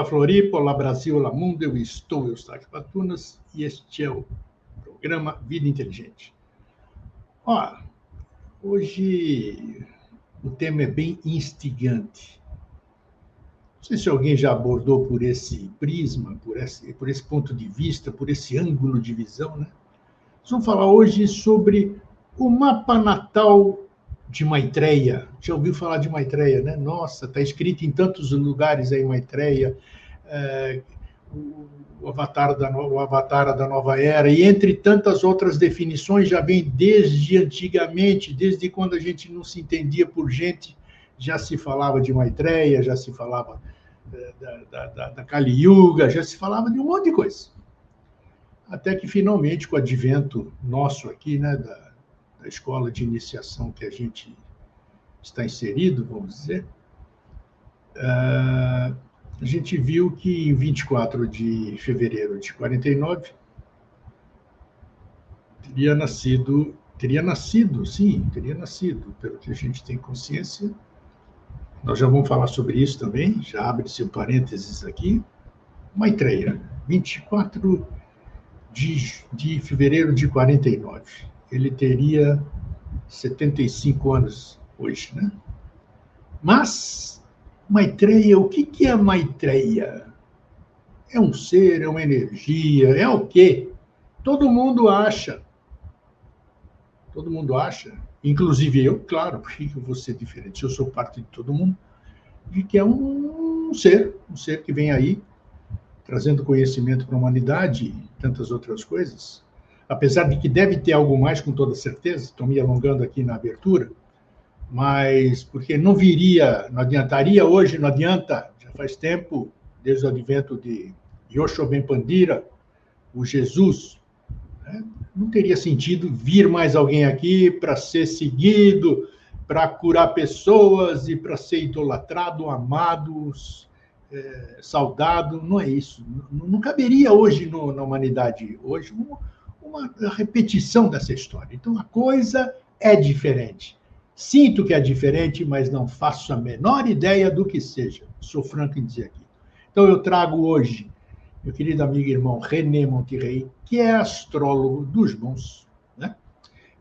Olá, Floripa, olá, Brasil, olá, mundo. Eu estou, Eustáquio Patunas, e este é o programa Vida Inteligente. Hoje o tema é bem instigante. Não sei se alguém já abordou por esse prisma, por esse ponto de vista, por esse ângulo de visão, né? Nós vamos falar hoje sobre o mapa natal de Maitreya. Já ouviu falar de Maitreya, né? Nossa, está escrito em tantos lugares aí Maitreya, o avatar da nova era, e entre tantas outras definições, já vem desde antigamente, desde quando a gente não se entendia por gente, já se falava de Maitreya, já se falava da Kali Yuga, já se falava de um monte de coisa. Até que, finalmente, com o advento nosso aqui, né, da escola de iniciação que a gente está inserido, vamos dizer, a gente viu que em 24 de fevereiro de 49 teria nascido, pelo que a gente tem consciência. Nós já vamos falar sobre isso também, já abre-se um parênteses aqui. Maitreya, 24 de fevereiro de 49. Ele teria 75 anos hoje, né? Mas Maitreya, o que é Maitreya? É um ser, é uma energia, é o quê? Todo mundo acha, inclusive eu, claro, porque eu vou ser diferente, eu sou parte de todo mundo, de que é um ser que vem aí, trazendo conhecimento para a humanidade e tantas outras coisas, apesar de que deve ter algo mais, com toda certeza, estou me alongando aqui na abertura, mas porque não adiantaria hoje, não adianta, já faz tempo, desde o advento de Yoshua Ben Pandira, o Jesus, né? Não teria sentido vir mais alguém aqui para ser seguido, para curar pessoas e para ser idolatrado, amado, saudado. Não é isso. Não caberia hoje na humanidade, hoje, uma repetição dessa história. Então, a coisa é diferente. Sinto que é diferente, mas não faço a menor ideia do que seja. Sou franco em dizer aqui. Então, eu trago hoje meu querido amigo e irmão René Monterrey, que é astrólogo dos bons, né?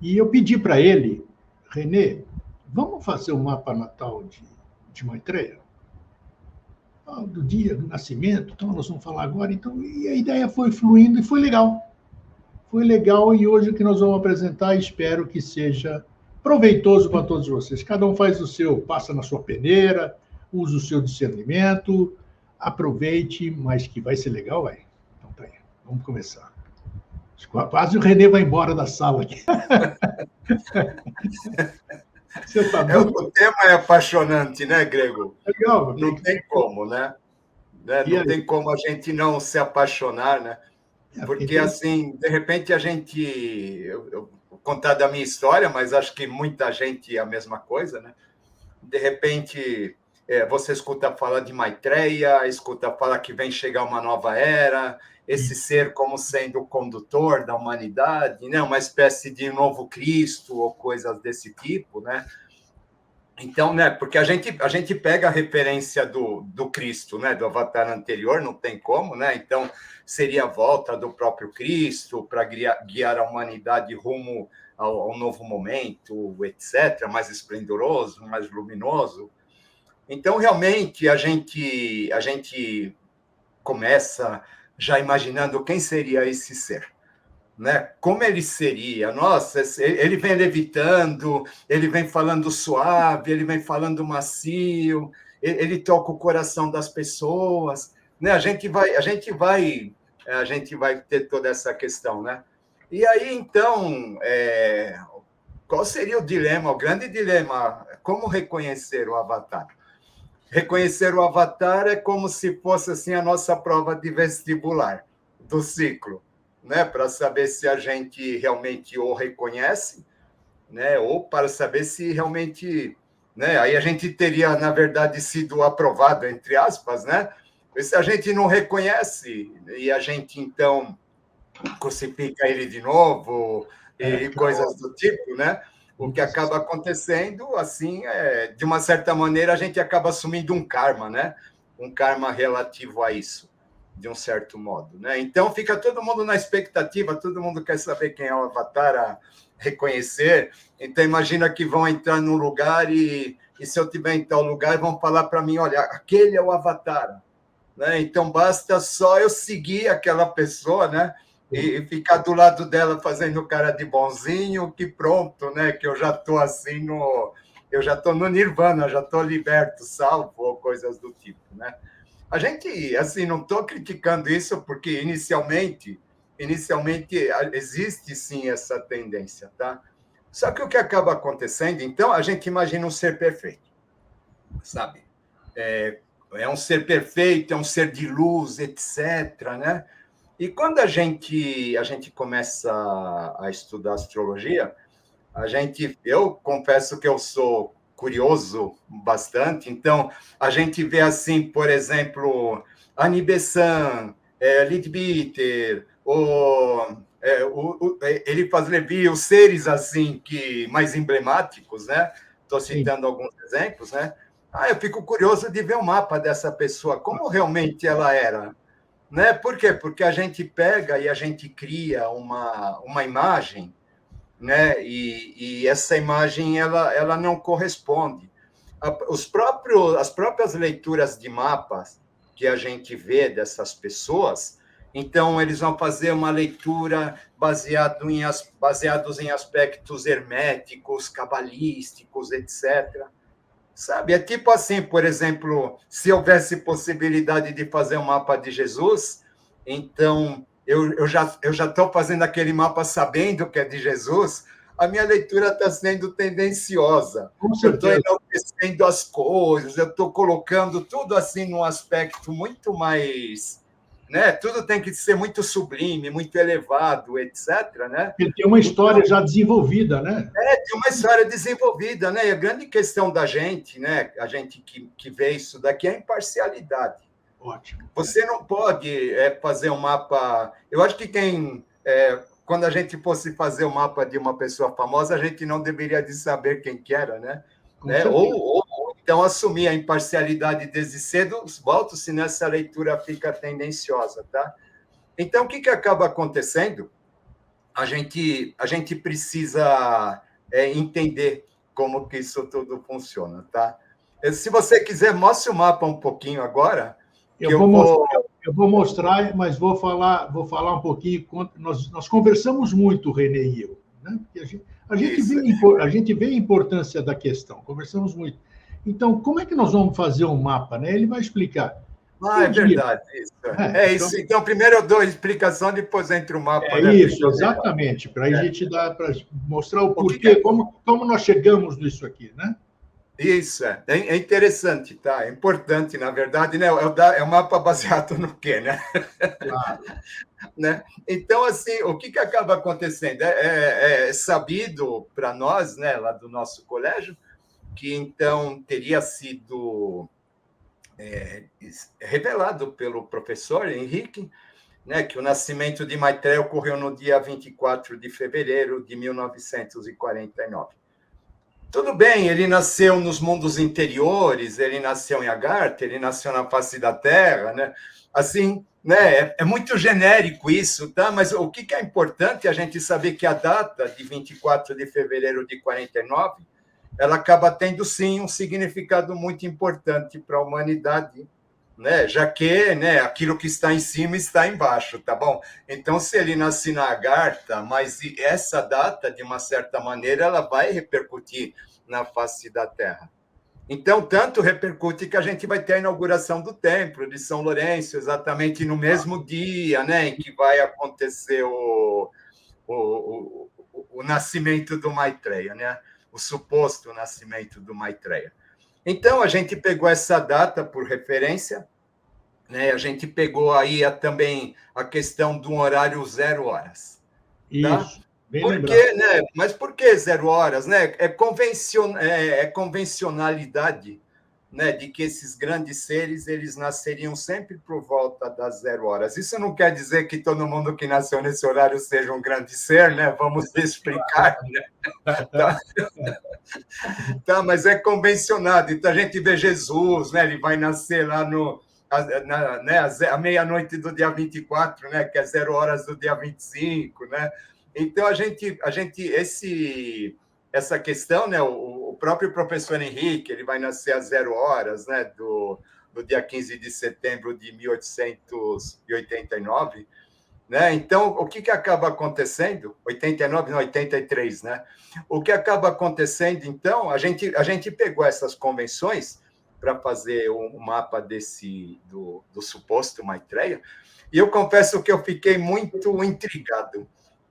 E eu pedi para ele, René, vamos fazer o mapa natal de Maitreya? Do dia do nascimento, então nós vamos falar agora. Então, e a ideia foi fluindo e foi legal. Foi legal, e hoje o que nós vamos apresentar, espero que seja proveitoso para todos vocês. Cada um faz o seu, passa na sua peneira, usa o seu discernimento, aproveite, mas que vai ser legal, vai. Então tá aí, vamos começar. Quase o René vai embora da sala aqui. O tema é apaixonante, né, Grego? Legal. Não tem como, né? Não tem como a gente não se apaixonar, né? Porque, assim, de repente a gente... Eu vou contar da minha história, mas acho que muita gente é a mesma coisa, né? De repente, você escuta falar de Maitreya, escuta falar que vem chegar uma nova era, esse ser como sendo o condutor da humanidade, né? Uma espécie de novo Cristo ou coisas desse tipo, né? Então, né, porque a gente pega a referência do Cristo, né, do avatar anterior, não tem como, né? Então, seria a volta do próprio Cristo para guiar a humanidade rumo ao novo momento, etc., mais esplendoroso, mais luminoso. Então, realmente, a gente começa já imaginando quem seria esse ser, né? Como ele seria? Nossa, ele vem levitando, ele vem falando suave, ele vem falando macio, ele toca o coração das pessoas, né? A gente vai ter toda essa questão, né? E aí, então, qual seria o dilema, o grande dilema? Como reconhecer o avatar? Reconhecer o avatar é como se fosse assim a nossa prova de vestibular do ciclo, né? Para saber se a gente realmente o reconhece, né? Ou para saber se realmente, né? Aí a gente teria, na verdade, sido aprovado, entre aspas, né? E se a gente não reconhece e a gente, então, crucifica ele de novo e coisas do tipo, né? O que acaba acontecendo, assim, de uma certa maneira, a gente acaba assumindo um karma, né? um karma relativo a isso, de um certo modo, né? Então fica todo mundo na expectativa, todo mundo quer saber quem é o avatar, a reconhecer. Então imagina que vão entrar num lugar e se eu tiver em tal lugar, vão falar para mim, olha, aquele é o avatar, né? Então basta só eu seguir aquela pessoa, né? E ficar do lado dela fazendo cara de bonzinho, que pronto, né? Que eu já estou assim eu já estou no nirvana, já estou liberto, salvo, ou coisas do tipo, né? A gente, assim, não estou criticando isso porque inicialmente existe sim essa tendência, tá? Só que o que acaba acontecendo, então, a gente imagina um ser perfeito, sabe? É um ser perfeito, é um ser de luz, etc., né? E quando a gente começa a estudar astrologia, eu confesso que eu sou curioso bastante, então a gente vê assim, por exemplo, Annie Besant, Leadbeater, Eliphas Levi, os seres assim que mais emblemáticos, né? Estou citando alguns exemplos, né? Eu fico curioso de ver o mapa dessa pessoa, como realmente ela era, né? Por quê? Porque a gente pega e a gente cria uma imagem, né? E essa imagem ela não corresponde. As próprias leituras de mapas que a gente vê dessas pessoas, então eles vão fazer uma leitura baseados em aspectos herméticos, cabalísticos, etc. Sabe? É tipo assim, por exemplo, se houvesse possibilidade de fazer um mapa de Jesus, então eu já estou fazendo aquele mapa sabendo que é de Jesus, a minha leitura está sendo tendenciosa. Eu estou enaltecendo as coisas, eu estou colocando tudo assim num aspecto muito mais, né? Tudo tem que ser muito sublime, muito elevado, etc., né? Ele tem uma história já desenvolvida, né? Tem uma história desenvolvida, né? E a grande questão da gente, né? A gente que vê isso daqui é a imparcialidade. Ótimo. Você não pode fazer um mapa. Eu acho que quando a gente fosse fazer o um mapa de uma pessoa famosa, a gente não deveria de saber quem que era, né? Ou então assumir a imparcialidade desde cedo, volto-se nessa leitura fica tendenciosa, tá? Então, o que acaba acontecendo? A gente precisa entender como que isso tudo funciona, tá? Se você quiser, mostre o mapa um pouquinho agora. Eu vou mostrar, mas vou falar um pouquinho. Nós conversamos muito, René e eu, né? A gente vê a importância da questão, conversamos muito. Então, como é que nós vamos fazer um mapa, né? Ele vai explicar. É verdade, isso. Isso. Então, primeiro eu dou a explicação, depois entra o mapa. Isso, exatamente, para a gente mostrar o porquê, como nós chegamos nisso aqui, né? Isso, é interessante, tá? É importante, na verdade, né? É um mapa baseado no quê, né? Claro. Né? Então, assim, o que acaba acontecendo? É sabido para nós, né, lá do nosso colégio, que então teria sido revelado pelo professor Henrique, né, que o nascimento de Maitreya ocorreu no dia 24 de fevereiro de 1949. Tudo bem, ele nasceu nos mundos interiores, ele nasceu em Agartha, ele nasceu na face da Terra, né? Assim, né? É muito genérico isso, tá? Mas o que é importante é a gente saber que a data de 24 de fevereiro de 49, ela acaba tendo, sim, um significado muito importante para a humanidade, né? Já que, né, aquilo que está em cima está embaixo, tá bom? Então, se ele nasce na Agartha, mas essa data, de uma certa maneira, ela vai repercutir na face da Terra. Então, tanto repercute que a gente vai ter a inauguração do Templo de São Lourenço, exatamente no mesmo dia, né, em que vai acontecer o nascimento do Maitreya, né? O suposto nascimento do Maitreya. Então, a gente pegou essa data por referência, né? A gente pegou aí também a questão do horário 0 horas. Tá? Isso, bem por lembrado. quê, né? Mas por que 0 horas? Né? É convencionalidade né, de que esses grandes seres eles nasceriam sempre por volta das 0 horas. Isso não quer dizer que todo mundo que nasceu nesse horário seja um grande ser, né? Vamos explicar, né? Tá, tá, mas é convencionado. Então a gente vê Jesus, né? Ele vai nascer lá né, à meia-noite do dia 24, né? Que é 0 horas do dia 25, né? Então essa questão, né? O próprio professor Henrique, ele vai nascer às 0 horas, né? Do dia 15 de setembro de 1889, né? Então, o que acaba acontecendo? 89, não, 83, né? O que acaba acontecendo, então, a gente pegou essas convenções para fazer um mapa do suposto Maitreya, e eu confesso que eu fiquei muito intrigado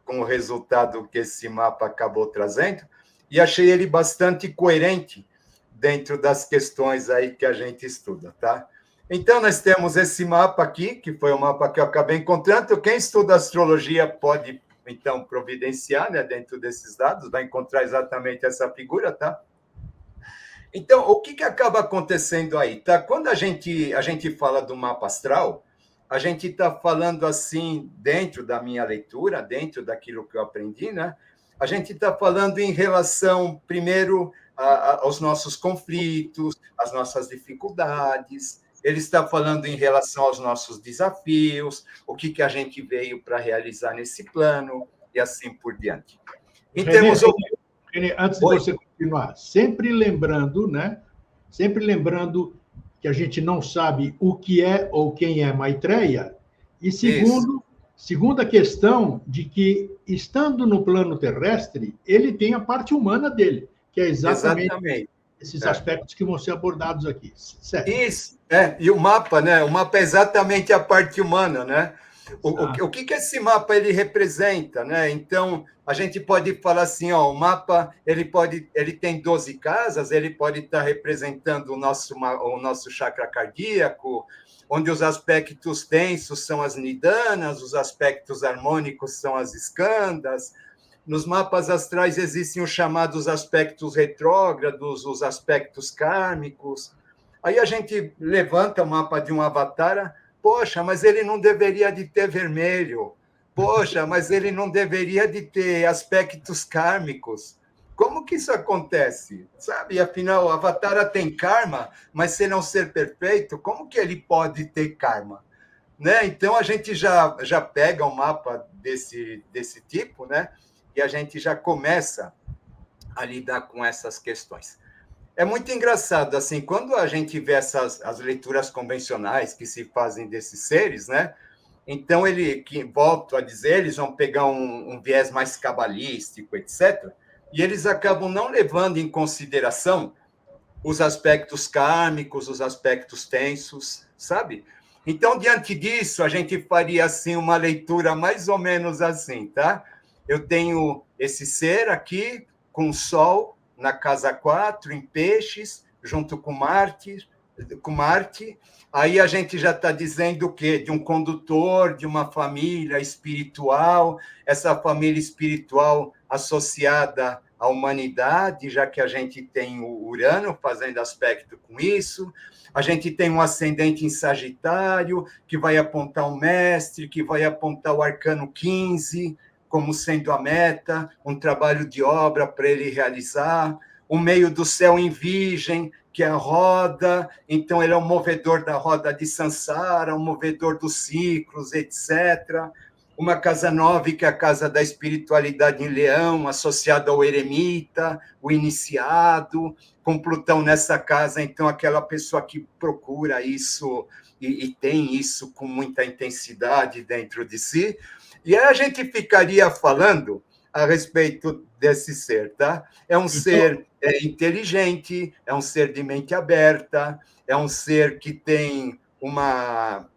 com o resultado que esse mapa acabou trazendo, e achei ele bastante coerente dentro das questões aí que a gente estuda, tá? Então, nós temos esse mapa aqui, que foi o mapa que eu acabei encontrando. Quem estuda astrologia pode, então, providenciar, né, dentro desses dados, vai encontrar exatamente essa figura, tá? Então, o que acaba acontecendo aí, tá? Quando a gente fala do mapa astral, a gente está falando assim, dentro da minha leitura, dentro daquilo que eu aprendi, né? A gente está falando em relação, primeiro, aos nossos conflitos, às nossas dificuldades. Ele está falando em relação aos nossos desafios, o que a gente veio para realizar nesse plano, e assim por diante. E René, antes de você continuar, sempre lembrando, né? Sempre lembrando que a gente não sabe o que é ou quem é Maitreya. E segunda questão de que, estando no plano terrestre, ele tem a parte humana dele, que é exatamente. Esses aspectos que vão ser abordados aqui. Certo? Isso, e o mapa, né? O mapa é exatamente a parte humana, né? O que esse mapa ele representa, né? Então, a gente pode falar assim, ó, o mapa ele tem 12 casas, ele pode estar representando o nosso chakra cardíaco, onde os aspectos tensos são as nidanas, os aspectos harmônicos são as skandhas. Nos mapas astrais existem os chamados aspectos retrógrados, os aspectos kármicos. Aí a gente levanta o mapa de um avatar, poxa, mas ele não deveria de ter vermelho. Poxa, mas ele não deveria de ter aspectos kármicos. Como que isso acontece? Sabe, afinal, o avatar tem karma, mas se não ser perfeito, como que ele pode ter karma? Né? Então, a gente já pega um mapa desse tipo, né? E a gente já começa a lidar com essas questões. É muito engraçado, assim, quando a gente vê as leituras convencionais que se fazem desses seres, né? Então, volto a dizer, eles vão pegar um viés mais cabalístico, etc., e eles acabam não levando em consideração os aspectos kármicos, os aspectos tensos, sabe? Então, diante disso, a gente faria, assim, uma leitura mais ou menos assim, tá? Eu tenho esse ser aqui, com o Sol, na casa 4, em Peixes, junto com Marte. Aí a gente já está dizendo o quê? De um condutor, de uma família espiritual, essa família espiritual associada à humanidade, já que a gente tem o Urano fazendo aspecto com isso. A gente tem um ascendente em Sagitário, que vai apontar o mestre, que vai apontar o arcano 15, como sendo a meta, um trabalho de obra para ele realizar, o meio do céu em Virgem, que é a roda, então ele é o movedor da roda de Sansara, o movedor dos ciclos, etc. Uma casa 9, que é a casa da espiritualidade em Leão, associada ao eremita, o iniciado, com Plutão nessa casa, então aquela pessoa que procura isso e tem isso com muita intensidade dentro de si. E aí a gente ficaria falando a respeito desse ser, tá? É um ser inteligente, é um ser de mente aberta, é um ser que tem uma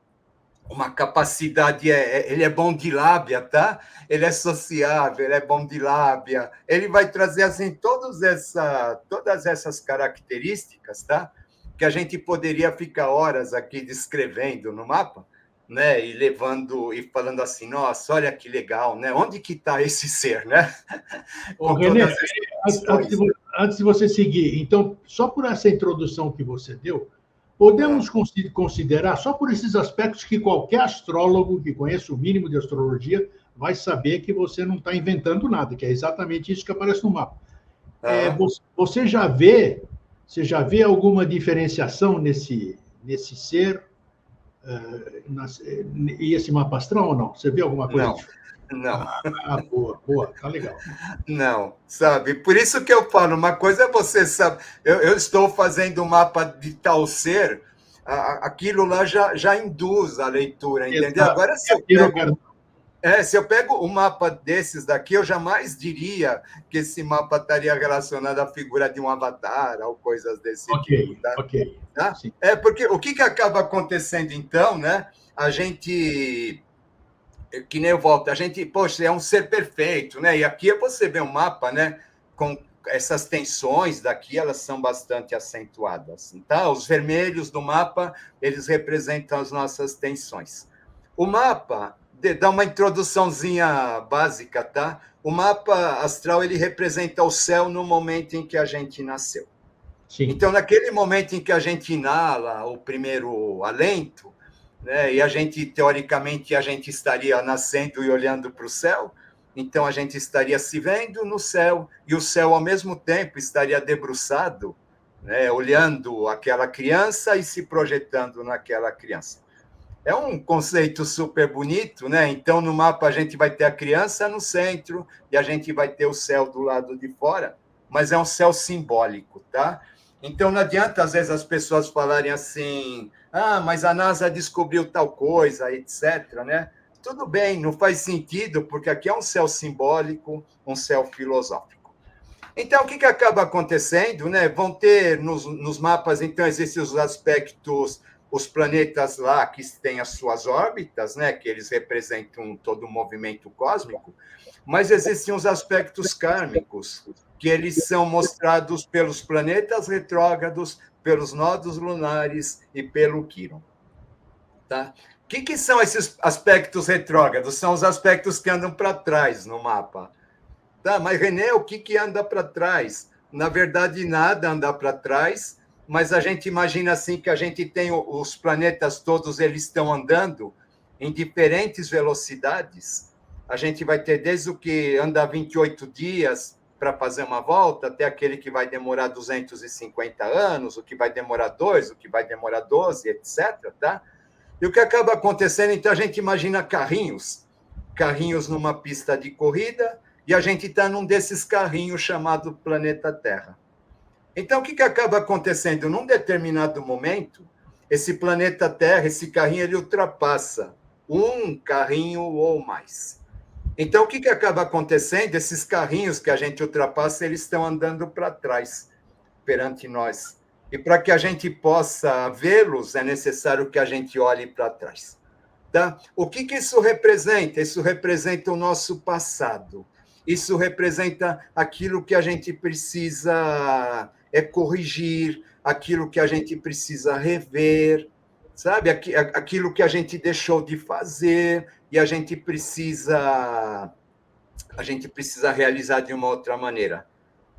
capacidade, ele é bom de lábia, tá? Ele é sociável, ele é bom de lábia, ele vai trazer, assim, todas essas características, tá? Que a gente poderia ficar horas aqui descrevendo no mapa, né? E falando assim, nossa, olha que legal, né? Onde que está esse ser, né? René, antes de você seguir, então, só por essa introdução que você deu, podemos considerar, só por esses aspectos, que qualquer astrólogo que conheça o mínimo de astrologia vai saber que você não está inventando nada, que é exatamente isso que aparece no mapa. Você já vê alguma diferenciação nesse ser e esse mapa astral ou não? Você vê alguma coisa diferente? Não. Boa, tá legal. Não, sabe? Por isso que eu falo, uma coisa é você sabe, eu estou fazendo um mapa de tal ser, aquilo lá já induz a leitura, entendeu? Exato. Agora, se eu pego um mapa desses daqui, eu jamais diria que esse mapa estaria relacionado à figura de um avatar ou coisas desse tipo, tá? Ok. Tá? Porque o que acaba acontecendo, então, né? A gente... Que nem eu volto, a gente, poxa, é um ser perfeito, né? E aqui você vê um mapa, né? Com essas tensões daqui, elas são bastante acentuadas, tá? Os vermelhos do mapa, eles representam as nossas tensões. O mapa, dá uma introduçãozinha básica, tá? O mapa astral, ele representa o céu no momento em que a gente nasceu. Sim. Então, naquele momento em que a gente inala o primeiro alento, né, e a gente, teoricamente, a gente estaria nascendo e olhando para o céu, então a gente estaria se vendo no céu, e o céu, ao mesmo tempo, estaria debruçado, né, olhando aquela criança e se projetando naquela criança. É um conceito super bonito, né? Então, no mapa, a gente vai ter a criança no centro e a gente vai ter o céu do lado de fora, mas é um céu simbólico, tá? Então, não adianta, às vezes, as pessoas falarem assim, mas a NASA descobriu tal coisa, etc., né? Tudo bem, não faz sentido, porque aqui é um céu simbólico, um céu filosófico. Então, o que acaba acontecendo, né? Vão ter nos mapas, então, existem os aspectos, os planetas lá que têm as suas órbitas, né? Que eles representam todo o movimento cósmico, mas existem os aspectos kármicos, que eles são mostrados pelos planetas retrógrados, pelos nodos lunares e pelo Quirón. Tá? O que são esses aspectos retrógrados? São os aspectos que andam para trás no mapa. Tá, mas, René, o que anda para trás? Na verdade, nada anda para trás, mas a gente imagina assim que a gente tem os planetas todos, eles estão andando em diferentes velocidades. A gente vai ter desde o que anda 28 dias para fazer uma volta, até aquele que vai demorar 250 anos, o que vai demorar 2, o que vai demorar 12, etc. Tá? E o que acaba acontecendo, então, a gente imagina carrinhos numa pista de corrida, e a gente está num desses carrinhos chamado planeta Terra. Então, o que acaba acontecendo? Num determinado momento, esse planeta Terra, esse carrinho, ele ultrapassa um carrinho ou mais. Então, o que acaba acontecendo? Esses carrinhos que a gente ultrapassa, eles estão andando para trás, perante nós. E para que a gente possa vê-los, é necessário que a gente olhe para trás. Tá? O que isso representa? Isso representa o nosso passado. Isso representa aquilo que a gente precisa corrigir, aquilo que a gente precisa rever, sabe? Aquilo que a gente deixou de fazer e a gente precisa realizar de uma outra maneira.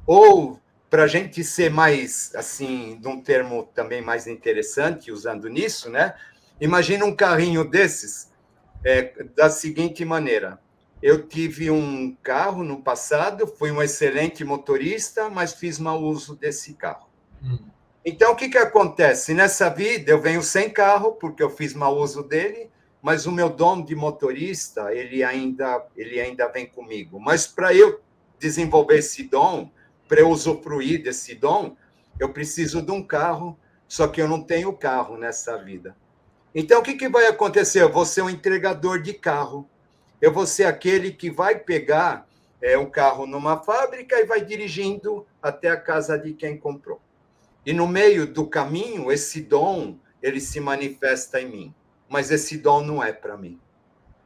Ou, para a gente ser mais, assim, de um termo também mais interessante, usando nisso, né? Imagina um carrinho desses, da seguinte maneira. Eu tive um carro no passado, fui um excelente motorista, mas fiz mau uso desse carro. Então, o que acontece? Nessa vida, eu venho sem carro, porque eu fiz mau uso dele, mas o meu dom de motorista, ele ainda vem comigo. Mas para eu desenvolver esse dom, para eu usufruir desse dom, eu preciso de um carro, só que eu não tenho carro nessa vida. Então, o que vai acontecer? Eu vou ser um entregador de carro. Eu vou ser aquele que vai pegar um carro numa fábrica e vai dirigindo até a casa de quem comprou. E no meio do caminho, esse dom, ele se manifesta em mim. Mas esse dom não é para mim.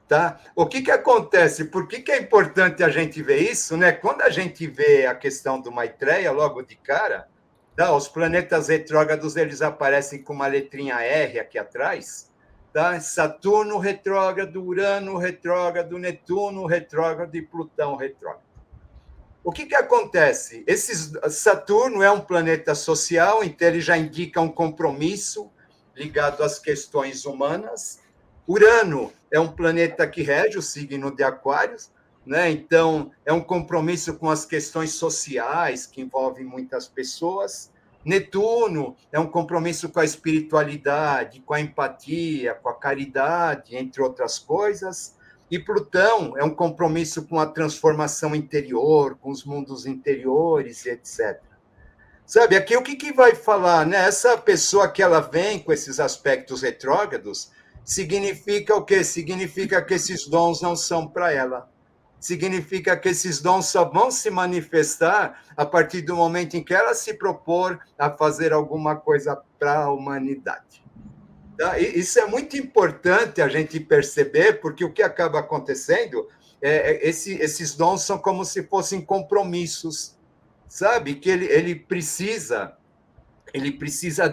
Tá? O que acontece? Por que é importante a gente ver isso? Né? Quando a gente vê a questão do Maitreya, logo de cara, tá? Os planetas retrógrados, eles aparecem com uma letrinha R aqui atrás. Tá? Saturno retrógrado, Urano retrógrado, Netuno retrógrado e Plutão retrógrado. o que acontece? Saturno é um planeta social, então ele já indica um compromisso ligado às questões humanas. Urano é um planeta que rege o signo de Aquários, né? Então é um compromisso com as questões sociais que envolvem muitas pessoas. Netuno é um compromisso com a espiritualidade, com a empatia, com a caridade, entre outras coisas. E Plutão é um compromisso com a transformação interior, com os mundos interiores, etc. Sabe, aqui o que vai falar, né? Essa pessoa que ela vem com esses aspectos retrógrados, significa o quê? Significa que esses dons não são para ela. Significa que esses dons só vão se manifestar a partir do momento em que ela se propor a fazer alguma coisa para a humanidade. Tá? Isso é muito importante a gente perceber, porque o que acaba acontecendo esses dons são como se fossem compromissos, sabe? Que ele precisa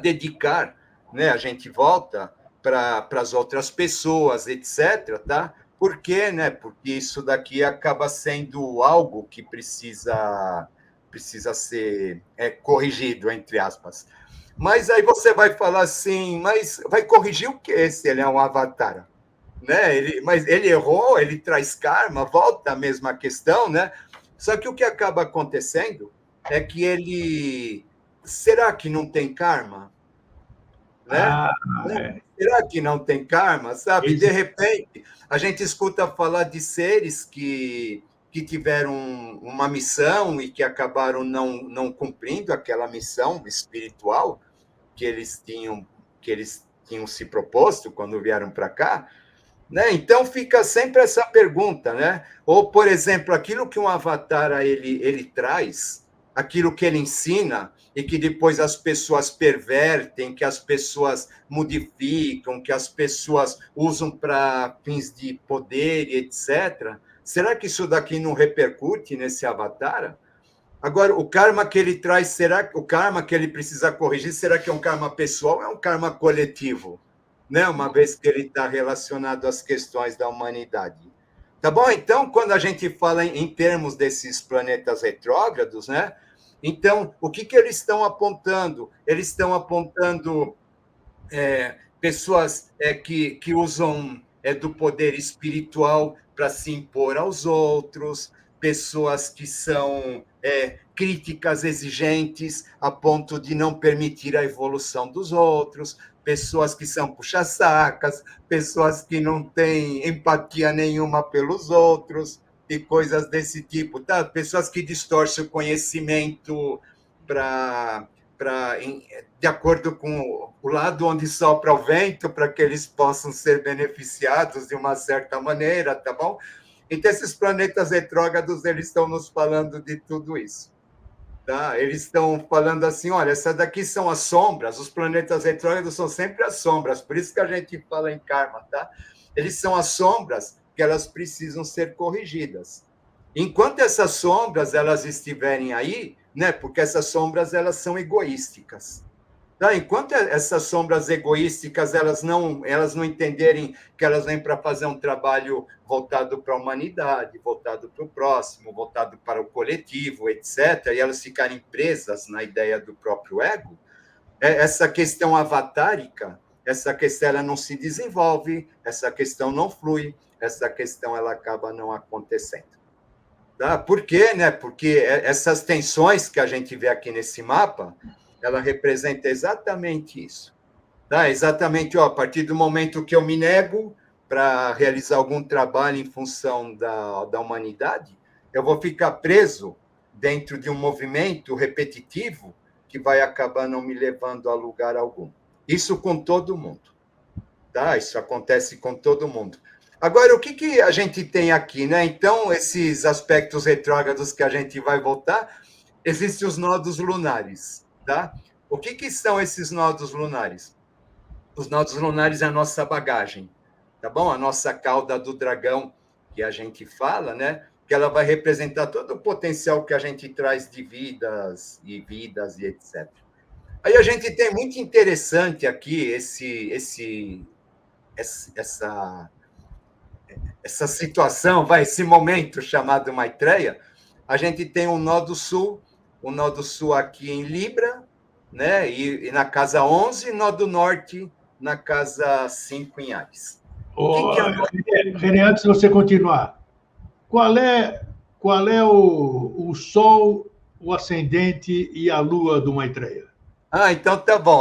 dedicar, né? A gente volta para as outras pessoas, etc., tá? Por quê, né? Porque isso daqui acaba sendo algo que precisa ser corrigido, entre aspas. Mas aí você vai falar assim, mas vai corrigir o quê se ele é um avatar? Né? Mas ele errou, ele traz karma, volta a mesma questão, né? Só que o que acaba acontecendo é que ele... Será que não tem karma? Né? Será que não tem karma? Sabe? De repente, a gente escuta falar de seres que tiveram uma missão e que acabaram não cumprindo aquela missão espiritual que eles tinham se proposto quando vieram para cá, né? Então fica sempre essa pergunta, né? Ou, por exemplo, aquilo que um avatar ele traz, aquilo que ele ensina e que depois as pessoas pervertem, que as pessoas modificam, que as pessoas usam para fins de poder e etc. Será que isso daqui não repercute nesse avatar? Agora, o karma que ele traz, será que o karma que ele precisa corrigir, será que é um karma pessoal ou é um karma coletivo? Né? Uma vez que ele está relacionado às questões da humanidade. Tá bom? Então, quando a gente fala em termos desses planetas retrógrados, né? Então, o que eles estão apontando? Eles estão apontando pessoas que usam do poder espiritual para se impor aos outros, pessoas que são críticas exigentes a ponto de não permitir a evolução dos outros, pessoas que são puxa-sacas, pessoas que não têm empatia nenhuma pelos outros e coisas desse tipo, tá? Pessoas que distorcem o conhecimento de acordo com o lado onde sopra o vento, para que eles possam ser beneficiados de uma certa maneira, tá bom? Então, esses planetas retrógrados, eles estão nos falando de tudo isso. Tá? Eles estão falando assim, olha, essas daqui são as sombras, os planetas retrógrados são sempre as sombras, por isso que a gente fala em karma, tá? Eles são as sombras que elas precisam ser corrigidas. Enquanto essas sombras elas estiverem aí, né? Porque essas sombras elas são egoísticas. Tá? Enquanto essas sombras egoísticas elas não entenderem que elas vêm para fazer um trabalho voltado para a humanidade, voltado para o próximo, voltado para o coletivo, etc., e elas ficarem presas na ideia do próprio ego, essa questão avatárica, essa questão ela não se desenvolve, essa questão não flui, essa questão ela acaba não acontecendo. Tá? Por quê? Né? Porque essas tensões que a gente vê aqui nesse mapa, ela representa exatamente isso. Tá? Exatamente, a partir do momento que eu me nego para realizar algum trabalho em função da humanidade, eu vou ficar preso dentro de um movimento repetitivo que vai acabar não me levando a lugar algum. Isso com todo mundo. Tá? Isso acontece com todo mundo. Agora, o que a gente tem aqui, né? Então, esses aspectos retrógrados que a gente vai voltar, existem os nodos lunares, tá? O que são esses nodos lunares? Os nodos lunares é a nossa bagagem, tá bom? A nossa cauda do dragão, que a gente fala, né? Que ela vai representar todo o potencial que a gente traz de vidas e etc. Aí a gente tem muito interessante aqui essa situação, esse momento chamado Maitreya, a gente tem um nó do sul aqui em Libra, né? E na casa 11, nó do norte na casa 5 em Áries. Oh, René, antes de você continuar, qual é o Sol, o ascendente e a Lua do Maitreya? Então tá bom.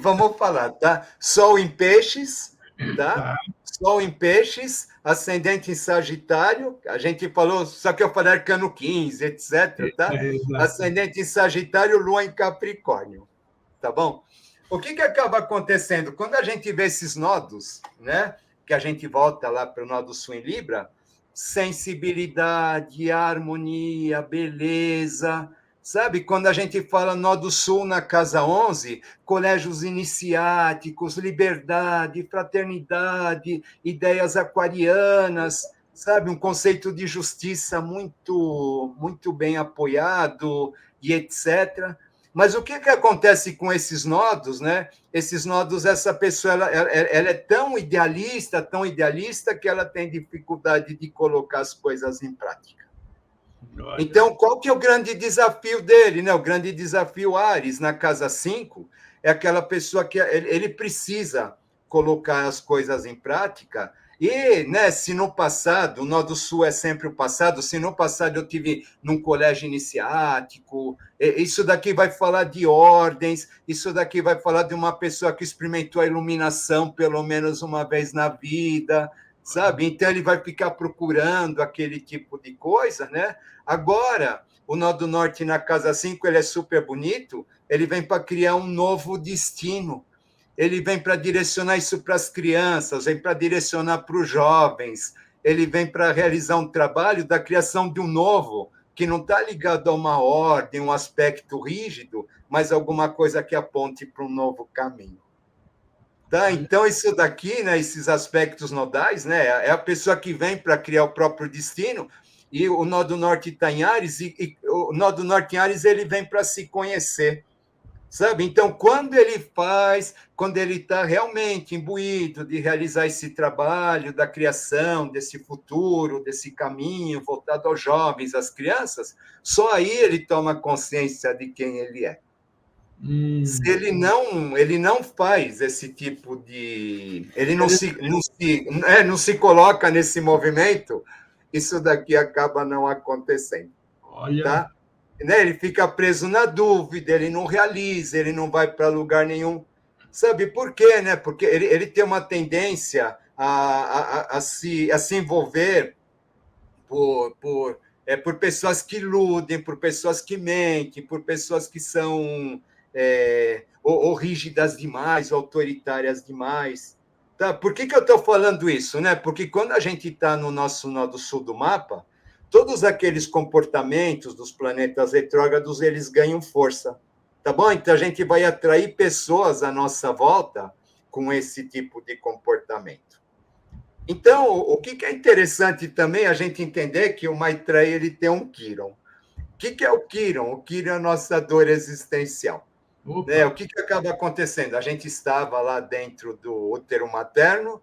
Vamos falar, tá? Sol em Peixes, tá? Tá. Sol em Peixes, ascendente em Sagitário. A gente falou, só que eu falei arcano 15, etc, tá? Ascendente em Sagitário, Lua em Capricórnio, tá bom? O que acaba acontecendo? Quando a gente vê esses nodos, né? Que a gente volta lá para o nó do sul em Libra, sensibilidade, harmonia, beleza. Sabe, quando a gente fala nó do sul na casa 11, colégios iniciáticos, liberdade, fraternidade, ideias aquarianas, sabe, um conceito de justiça muito bem apoiado e etc. Mas o que acontece com esses nodos, né? Esses nodos, essa pessoa ela é tão idealista que ela tem dificuldade de colocar as coisas em prática. Então, qual que é o grande desafio dele? Né? O grande desafio Áries, na casa 5, é aquela pessoa que ele precisa colocar as coisas em prática. E, né, se no passado, o nó do sul é sempre o passado, se no passado eu tive num colégio iniciático, isso daqui vai falar de ordens, isso daqui vai falar de uma pessoa que experimentou a iluminação pelo menos uma vez na vida, sabe? Então ele vai ficar procurando aquele tipo de coisa, né? Agora, o nó do norte na casa 5, ele é super bonito, ele vem para criar um novo destino, ele vem para direcionar isso para as crianças, vem para direcionar para os jovens, ele vem para realizar um trabalho da criação de um novo, que não está ligado a uma ordem, um aspecto rígido, mas alguma coisa que aponte para um novo caminho. Tá? Então, isso daqui, né, esses aspectos nodais, né, é a pessoa que vem para criar o próprio destino, e o nó do norte está em Áries, e o nó do norte em Áries ele vem para se conhecer, sabe? Então, quando ele está realmente imbuído de realizar esse trabalho da criação, desse futuro, desse caminho voltado aos jovens, às crianças, só aí ele toma consciência de quem ele é. Se ele não faz esse tipo de... Ele não se coloca nesse movimento, isso daqui acaba não acontecendo. Olha. Tá? Né? Ele fica preso na dúvida, ele não realiza, ele não vai para lugar nenhum. Sabe por quê? Né? Porque ele tem uma tendência a se envolver por pessoas que iludem, por pessoas que mentem, por pessoas que são ou rígidas demais, ou autoritárias demais. Tá? Por que eu estou falando isso? Né? Porque quando a gente está no nosso nó do sul do mapa, todos aqueles comportamentos dos planetas retrógrados, eles ganham força. Tá bom? Então, a gente vai atrair pessoas à nossa volta com esse tipo de comportamento. Então, o que é interessante também a gente entender que o Maitreya ele tem um Quiron. O que é o Quiron? O Quiron é a nossa dor existencial. Né? O que acaba acontecendo? A gente estava lá dentro do útero materno,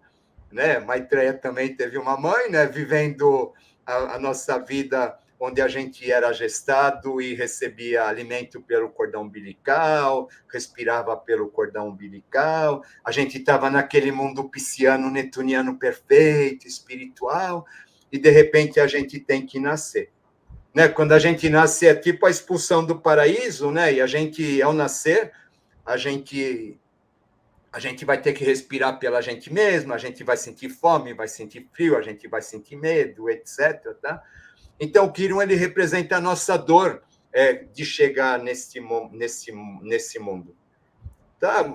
né? Maitreya também teve uma mãe, né? Vivendo a nossa vida onde a gente era gestado e recebia alimento pelo cordão umbilical, respirava pelo cordão umbilical, a gente estava naquele mundo pisciano, netuniano perfeito, espiritual, e de repente a gente tem que nascer. Né? Quando a gente nasce é tipo a expulsão do paraíso, né? E a gente, ao nascer, a gente vai ter que respirar pela gente mesmo, a gente vai sentir fome, vai sentir frio, a gente vai sentir medo, etc. Tá? Então, o Quiron ele representa a nossa dor de chegar nesse mundo. Tá?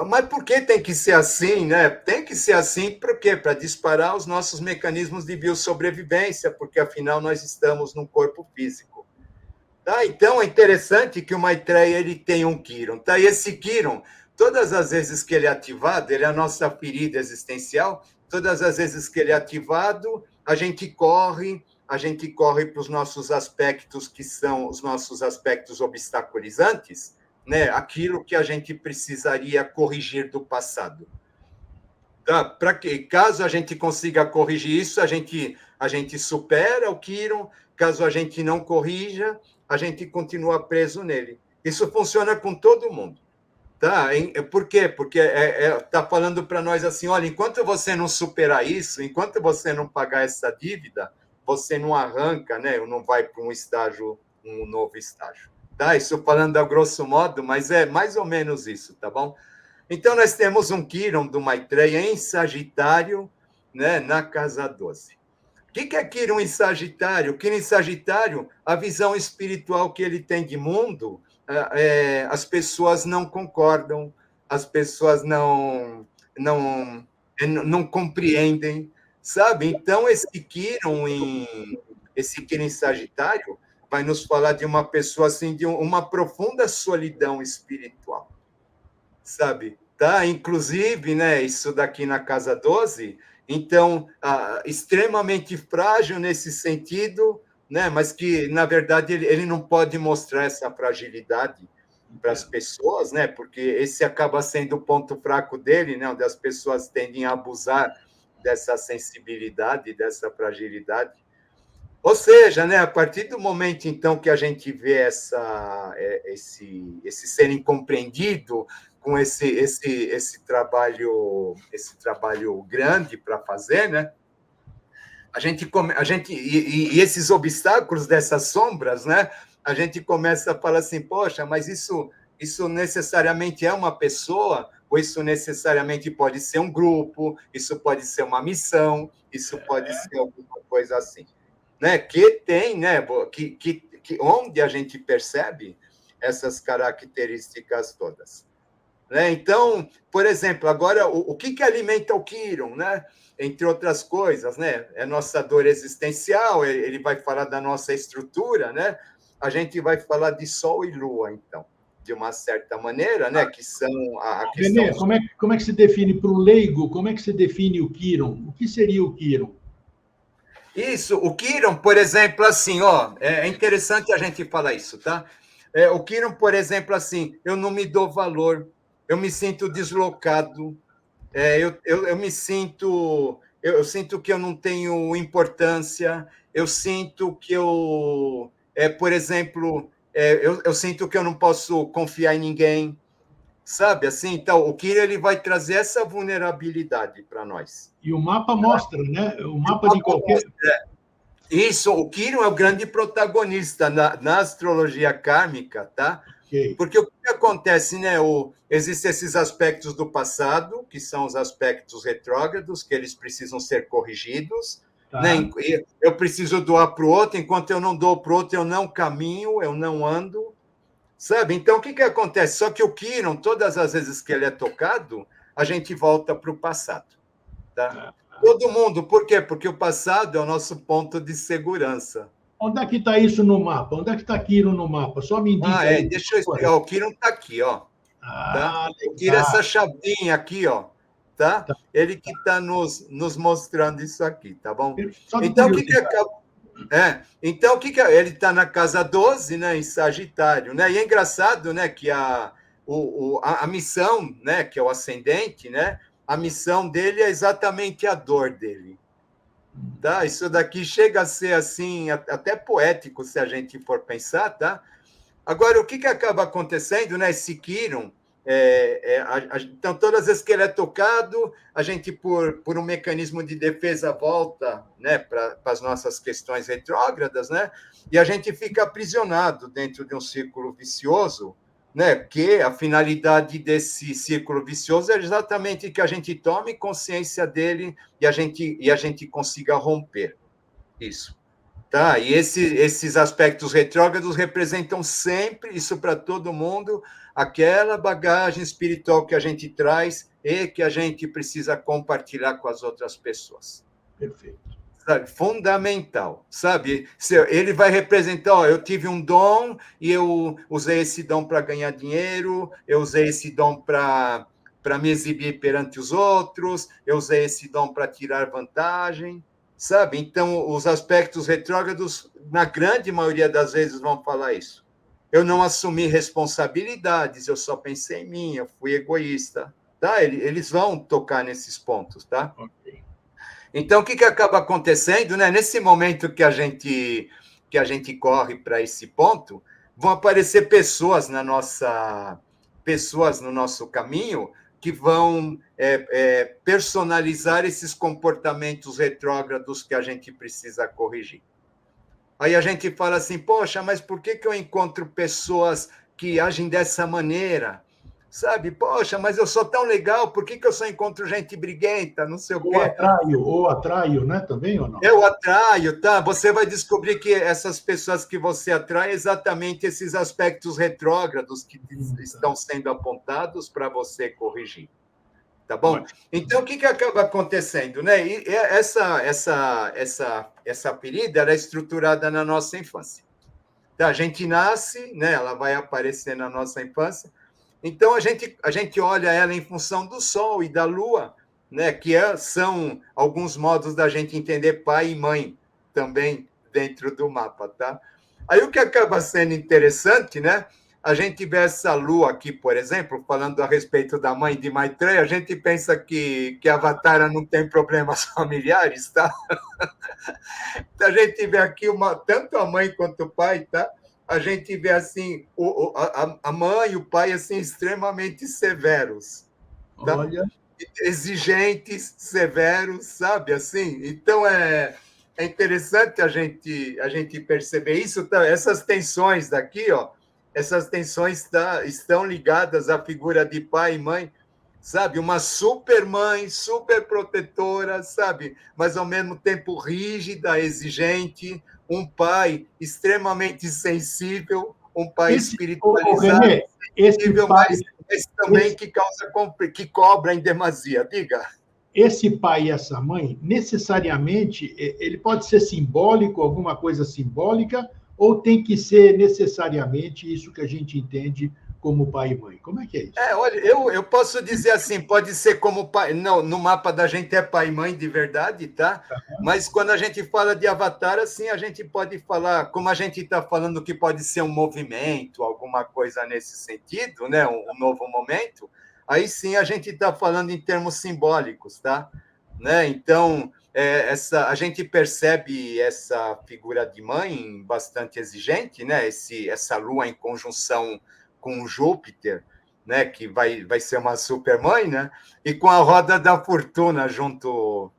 Mas por que tem que ser assim? Né? Tem que ser assim por quê? Para disparar os nossos mecanismos de biosobrevivência, porque, afinal, nós estamos num corpo físico. Tá? Então, é interessante que o Maitreya ele tem um Quiron. Tá? E esse Quiron, todas as vezes que ele é ativado, ele é a nossa ferida existencial, todas as vezes que ele é ativado, a gente corre para os nossos aspectos que são os nossos aspectos obstaculizantes, né? Aquilo que a gente precisaria corrigir do passado. Tá? Para que, caso a gente consiga corrigir isso, a gente a gente supera o Quiron, caso a gente não corrija, a gente continua preso nele. Isso funciona com todo mundo. Tá? Por quê? Porque tá falando para nós assim, olha, enquanto você não superar isso, enquanto você não pagar essa dívida, você não arranca, né? Não vai para um novo estágio. Tá? Isso falando a grosso modo, mas é mais ou menos isso, tá bom? Então, nós temos um Quiron do Maitreya em Sagitário, né, na casa 12. O que é Quiron em Sagitário? Quiron em Sagitário, a visão espiritual que ele tem de mundo, as pessoas não concordam, as pessoas não compreendem, sabe? Então, esse Quiron em Sagitário vai nos falar de uma pessoa assim, de uma profunda solidão espiritual, sabe? Tá? Inclusive, né, isso daqui na casa 12, então, extremamente frágil nesse sentido, né, mas que, na verdade, ele não pode mostrar essa fragilidade para as pessoas, né, porque esse acaba sendo o ponto fraco dele, né, onde as pessoas tendem a abusar dessa sensibilidade, dessa fragilidade. Ou seja, né, a partir do momento, então, que a gente vê esse ser incompreendido, com esse trabalho grande para fazer, né? E esses obstáculos dessas sombras, né? A gente começa a falar assim, poxa, mas isso necessariamente é uma pessoa, ou isso necessariamente pode ser um grupo, isso pode ser uma missão, isso pode ser alguma coisa assim, né? Que tem, né? Onde a gente percebe essas características todas. Né? Então, por exemplo, agora, o que alimenta o Quiron, né? Entre outras coisas, né? É nossa dor existencial, ele vai falar da nossa estrutura, né? A gente vai falar de Sol e Lua, então, de uma certa maneira, né? Que são a questão... Renê, como é que se define para o leigo, como é que se define o Quiron? O que seria o Quiron? Isso, o Quiron, por exemplo, assim, ó, é interessante a gente falar isso, tá? O Quiron, por exemplo, assim, eu não me dou valor, eu me sinto deslocado, eu me sinto, eu sinto que eu não tenho importância, eu sinto que por exemplo, eu sinto que eu não posso confiar em ninguém, sabe? Assim, então, o Quiron ele vai trazer essa vulnerabilidade para nós. E o mapa mostra, né? O mapa de qualquer. Isso, o Quiron é o grande protagonista na astrologia kármica, tá? Okay. Porque o que acontece, né? Existem esses aspectos do passado, que são os aspectos retrógrados, que eles precisam ser corrigidos. Tá. Né? Eu preciso doar para o outro, enquanto eu não dou para o outro, eu não caminho, eu não ando. Sabe? Então, o que acontece? Só que o Quiron, todas as vezes que ele é tocado, a gente volta para o passado. Tá? Todo mundo. Por quê? Porque o passado é o nosso ponto de segurança. Onde é que está isso no mapa? Onde é que está Quiron no mapa? Só me indica aí. Deixa eu explicar. O Quiron está aqui, ó. Tá? O Quiron é essa chavinha aqui, ó. Tá? Ele que está nos mostrando isso aqui, tá bom? Então, o que acaba... Então, ele está na casa 12, né, em Sagitário, né? E é engraçado, né, que a missão, né, que é o ascendente, né? A missão dele é exatamente a dor dele. Tá? Isso daqui chega a ser assim, até poético, se a gente for pensar, tá? Agora, o que acaba acontecendo, né? Esse Quiron, então, todas as vezes que ele é tocado, a gente, por um mecanismo de defesa, volta, né, para as nossas questões retrógradas, né? E a gente fica aprisionado dentro de um círculo vicioso, né? Que a finalidade desse círculo vicioso é exatamente que a gente tome consciência dele e a gente consiga romper isso. Tá? E esses aspectos retrógrados representam sempre, isso para todo mundo, aquela bagagem espiritual que a gente traz e que a gente precisa compartilhar com as outras pessoas. Perfeito. Sabe? Fundamental, sabe? Ele vai representar, ó, eu tive um dom e eu usei esse dom para ganhar dinheiro, eu usei esse dom para me exibir perante os outros, eu usei esse dom para tirar vantagem, sabe? Então, os aspectos retrógrados, na grande maioria das vezes, vão falar isso. Eu não assumi responsabilidades, eu só pensei em mim, eu fui egoísta, tá? Eles vão tocar nesses pontos, tá? Okay. Então, o que acaba acontecendo, né? Nesse momento que a gente corre para esse ponto, vão aparecer pessoas no nosso caminho que vão personalizar esses comportamentos retrógrados que a gente precisa corrigir. Aí a gente fala assim, poxa, mas por que eu encontro pessoas que agem dessa maneira? Sabe, poxa, mas eu sou tão legal, por que eu só encontro gente briguenta, não sei o quê? Ou atraio, né? Também ou não? Eu atraio, tá? Você vai descobrir que essas pessoas que você atrai, exatamente esses aspectos retrógrados que estão sendo apontados para você corrigir. Tá bom? Então, o que acaba acontecendo? Né? E essa ferida era estruturada na nossa infância. Tá? A gente nasce, né? Ela vai aparecer na nossa infância. Então, a gente olha ela em função do Sol e da Lua, né? Que são alguns modos da gente entender pai e mãe também dentro do mapa. Tá? Aí, o que acaba sendo interessante, né? A gente vê essa lua aqui, por exemplo, falando a respeito da mãe de Maitreya, a gente pensa que a Avatara não tem problemas familiares, tá? A gente vê aqui tanto a mãe quanto o pai, tá? A gente vê assim a mãe e o pai assim extremamente severos, tá? Olha, Exigentes, severos, sabe assim? Então é interessante a gente perceber isso, tá? Essas tensões daqui, ó. Essas tensões estão ligadas à figura de pai e mãe, sabe? Uma super mãe, super protetora, sabe? Mas ao mesmo tempo rígida, exigente, um pai extremamente sensível, um pai espiritualizado, René, esse sensível, pai, mas também que cobra em demasia. Diga. esse pai e essa mãe, necessariamente, ele pode ser simbólico, alguma coisa simbólica, ou tem que ser necessariamente isso que a gente entende como pai e mãe? Como é que é isso? Olha, eu posso dizer assim, pode ser como pai. Não, no mapa da gente é pai e mãe de verdade, tá? Mas quando a gente fala de avatar, assim, a gente pode falar, como a gente está falando que pode ser um movimento, alguma coisa nesse sentido, né? Um novo momento, aí sim a gente está falando em termos simbólicos, tá? Né? Então, a gente percebe essa figura de mãe bastante exigente, né? Essa lua em conjunção com Júpiter, né, que vai ser uma supermãe, né, e com a roda da fortuna junto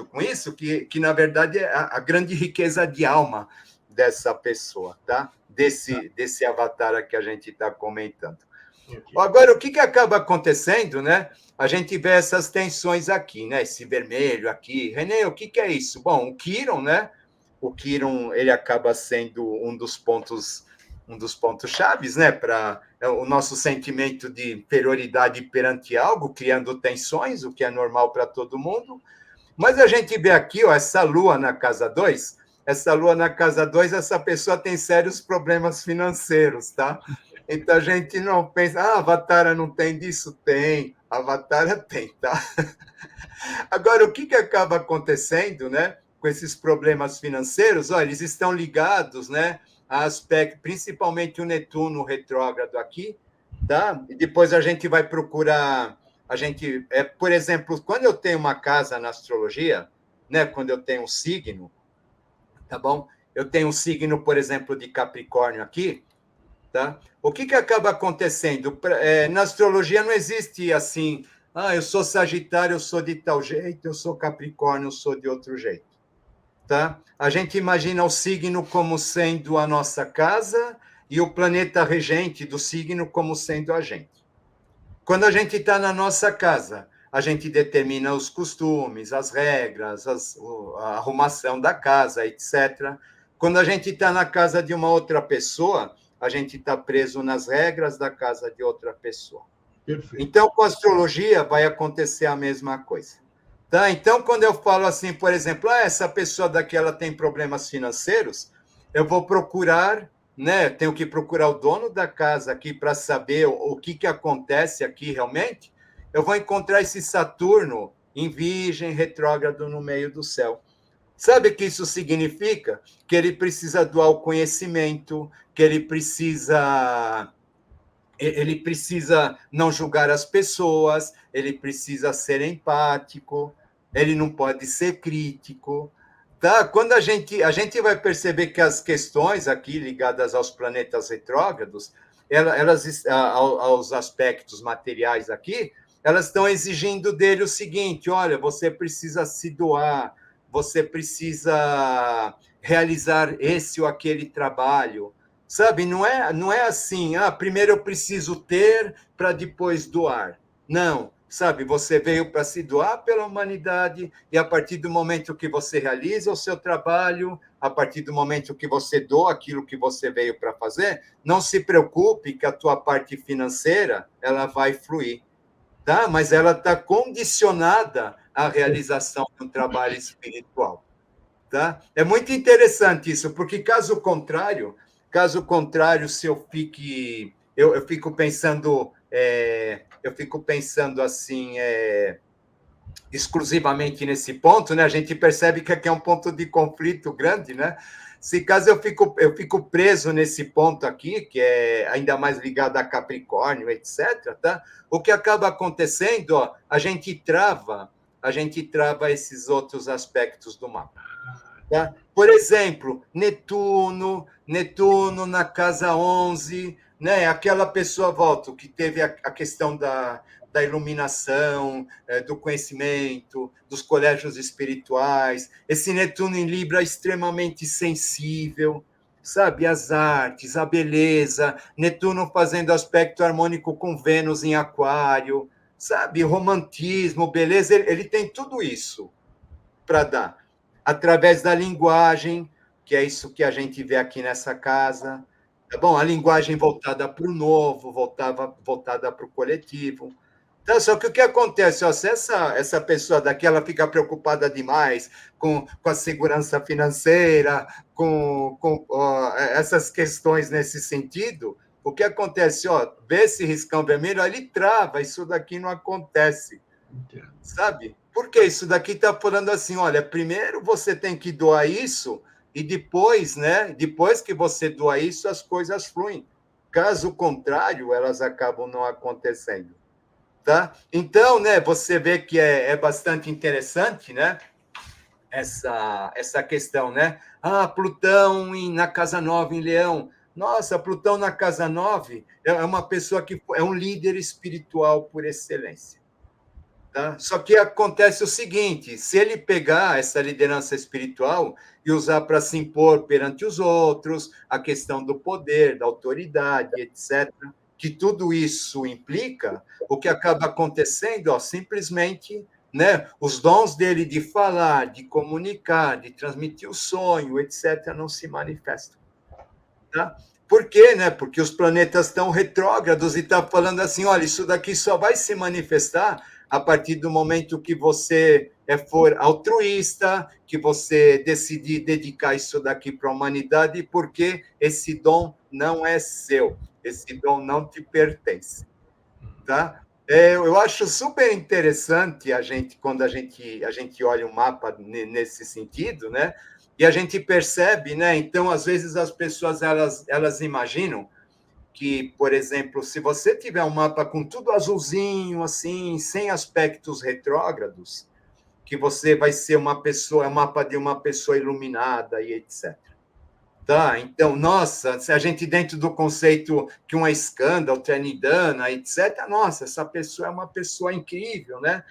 com isso, que na verdade é a grande riqueza de alma dessa pessoa, tá? Desse avatar que a gente está comentando. Okay. Agora, o que acaba acontecendo, né? A gente vê essas tensões aqui, né? Esse vermelho aqui. René, o que é isso? Bom, o Quiron, né? O Quiron, ele acaba sendo um dos pontos chaves, né, para o nosso sentimento de inferioridade perante algo, criando tensões, o que é normal para todo mundo. Mas a gente vê aqui, ó, essa lua na casa 2, essa pessoa tem sérios problemas financeiros, tá? Então a gente não pensa, a Avatara não tem disso? Tem, a Avatara tem, tá? Agora, o que acaba acontecendo, né, com esses problemas financeiros? Olha, eles estão ligados, né, a aspecto, principalmente o Netuno retrógrado aqui, tá? E depois a gente vai procurar, por exemplo, quando eu tenho uma casa na astrologia, né, quando eu tenho um signo, tá bom? Eu tenho um signo, por exemplo, de Capricórnio aqui, tá? O que acaba acontecendo? Na astrologia não existe assim, eu sou Sagitário, eu sou de tal jeito, eu sou Capricórnio, eu sou de outro jeito. Tá? A gente imagina o signo como sendo a nossa casa e o planeta regente do signo como sendo a gente. Quando a gente está na nossa casa, a gente determina os costumes, as regras, a arrumação da casa, etc. Quando a gente está na casa de uma outra pessoa, a gente está preso nas regras da casa de outra pessoa. Perfeito. Então, com a astrologia, vai acontecer a mesma coisa. Tá? Então, quando eu falo assim, por exemplo, essa pessoa daqui ela tem problemas financeiros, eu vou procurar, né? Tenho que procurar o dono da casa aqui para saber o que acontece aqui realmente. Eu vou encontrar esse Saturno em Virgem, retrógrado no meio do céu. Sabe o que isso significa? Que ele precisa doar o conhecimento, que ele precisa não julgar as pessoas, ele precisa ser empático, ele não pode ser crítico. Tá? Quando a gente vai perceber que as questões aqui ligadas aos planetas retrógrados, elas aos aspectos materiais aqui, elas estão exigindo dele o seguinte: olha, você precisa se doar, você precisa realizar esse ou aquele trabalho, sabe? Não é assim, primeiro eu preciso ter para depois doar. Não, sabe? Você veio para se doar pela humanidade e a partir do momento que você realiza o seu trabalho, a partir do momento que você doa aquilo que você veio para fazer, não se preocupe que a tua parte financeira ela vai fluir, tá? Mas ela está condicionada à realização de um trabalho espiritual. Tá? É muito interessante isso, porque caso contrário, se eu fique, eu fico pensando, eu fico pensando assim, exclusivamente nesse ponto, né? A gente percebe que aqui é um ponto de conflito grande, né? Se caso eu fico preso nesse ponto aqui, que é ainda mais ligado a Capricórnio, etc., tá? O que acaba acontecendo, ó, a gente trava esses outros aspectos do mapa. Tá? Por exemplo, Netuno na casa 11, né? Aquela pessoa, volta, que teve a questão da iluminação, do conhecimento, dos colégios espirituais. Esse Netuno em Libra é extremamente sensível, sabe? As artes, a beleza. Netuno fazendo aspecto harmônico com Vênus em Aquário, sabe? Romantismo, beleza. Ele tem tudo isso para dar através da linguagem, que é isso que a gente vê aqui nessa casa, tá bom? A linguagem voltada para o novo, voltada para o coletivo. Então, só que o que acontece? Ó, se essa pessoa daqui ela fica preocupada demais com a segurança financeira, com essas questões nesse sentido, o que acontece? Ó, vê esse riscão vermelho, ele trava, isso daqui não acontece, sabe? Porque isso daqui está falando assim, olha, primeiro você tem que doar isso e depois, né? Depois que você doa isso, as coisas fluem. Caso contrário, elas acabam não acontecendo, tá? Então, né? Você vê que é bastante interessante, né? Essa questão, né? Plutão na casa 9 em Leão. Nossa, Plutão na casa 9 é uma pessoa que é um líder espiritual por excelência. Tá? Só que acontece o seguinte: se ele pegar essa liderança espiritual e usar para se impor perante os outros, a questão do poder, da autoridade, etc., que tudo isso implica, o que acaba acontecendo, ó, simplesmente, né, os dons dele de falar, de comunicar, de transmitir o sonho, etc., não se manifestam. Tá? Por quê? Né? Porque os planetas estão retrógrados e está falando assim, olha, isso daqui só vai se manifestar a partir do momento que você for altruísta, que você decidir dedicar isso daqui para a humanidade, porque esse dom não é seu, esse dom não te pertence. Tá? Eu acho super interessante quando a gente olha o mapa nesse sentido, né? E a gente percebe, né? Então, às vezes as pessoas elas imaginam que, por exemplo, se você tiver um mapa com tudo azulzinho, assim, sem aspectos retrógrados, que você vai ser uma pessoa, é um mapa de uma pessoa iluminada e etc. Tá, então, nossa, se a gente dentro do conceito que um é escândalo, trinidana, etc., nossa, essa pessoa é uma pessoa incrível, né?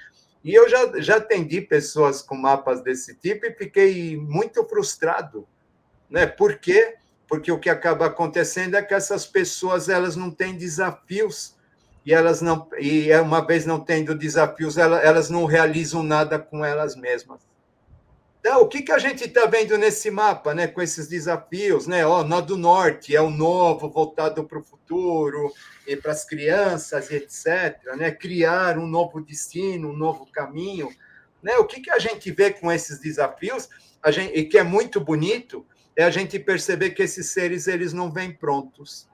E eu já atendi pessoas com mapas desse tipo e fiquei muito frustrado, né? Por quê? Porque o que acaba acontecendo é que essas pessoas elas não têm desafios e uma vez não tendo desafios, elas não realizam nada com elas mesmas. Então, o que a gente está vendo nesse mapa, né, com esses desafios, né? Nó do Norte é o novo, voltado para o futuro e para as crianças, etc., né? Criar um novo destino, um novo caminho, né? O que a gente vê com esses desafios, e que é muito bonito, é a gente perceber que esses seres eles não vêm prontos,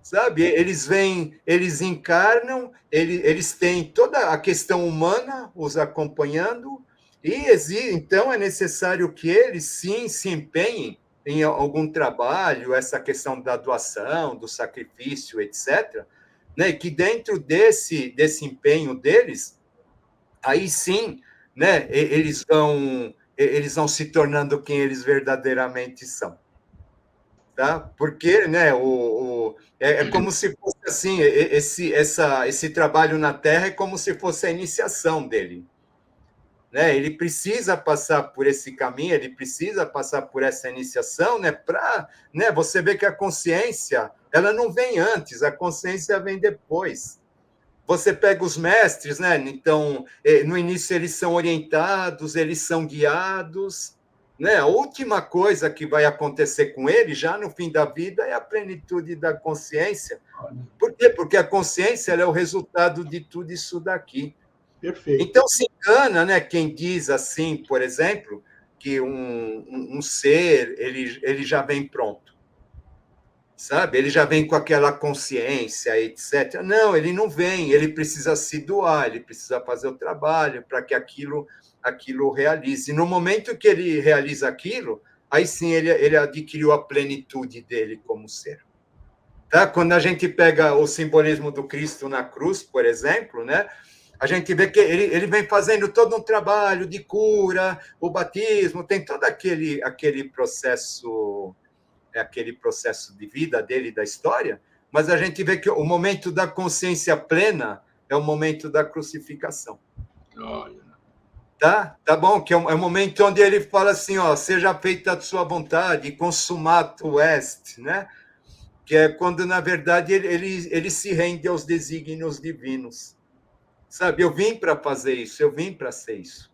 sabe? Eles encarnam, eles têm toda a questão humana os acompanhando. Então, é necessário que eles, sim, se empenhem em algum trabalho, essa questão da doação, do sacrifício, etc., né? Que dentro desse empenho deles, aí sim, né? Eles vão se tornando quem eles verdadeiramente são. Tá? Porque, né, é como se fosse assim, esse trabalho na Terra é como se fosse a iniciação dele. Né? Ele precisa passar por esse caminho, ele precisa passar por essa iniciação, né, para, né, você vê que a consciência, ela não vem antes, a consciência vem depois. Você pega os mestres, né? Então, no início eles são orientados, eles são guiados, né? A última coisa que vai acontecer com ele, já no fim da vida, é a plenitude da consciência. Por quê? Porque a consciência ela é o resultado de tudo isso daqui. Perfeito. Então, se engana, né? Quem diz assim, por exemplo, que um ser ele já vem pronto. Sabe? Ele já vem com aquela consciência, etc. Não, ele não vem, ele precisa se doar, ele precisa fazer o trabalho para que aquilo realize. E no momento que ele realiza aquilo, aí sim ele adquiriu a plenitude dele como ser. Tá? Quando a gente pega o simbolismo do Cristo na cruz, por exemplo, né? A gente vê que ele vem fazendo todo um trabalho de cura, o batismo, tem todo aquele processo de vida dele, da história, mas a gente vê que o momento da consciência plena é o momento da crucificação. Tá bom? Que é um momento onde ele fala assim, ó, seja feita a sua vontade, consumato est, né? Que é quando, na verdade, ele se rende aos desígnios divinos. Sabe, eu vim para fazer isso, eu vim para ser isso.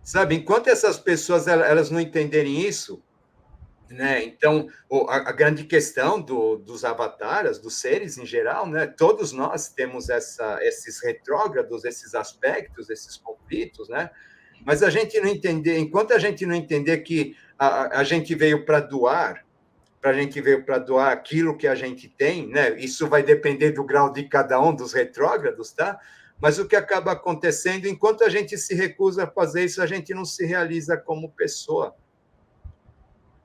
Sabe, enquanto essas pessoas elas não entenderem isso, né? Então, a grande questão dos avataras, dos seres em geral, né? Todos nós temos esses retrógrados, esses aspectos, esses conflitos, né? Mas a gente não entender, enquanto a gente não entender que a gente veio para doar, aquilo que a gente tem, né? Isso vai depender do grau de cada um dos retrógrados, tá? Mas o que acaba acontecendo, enquanto a gente se recusa a fazer isso, a gente não se realiza como pessoa.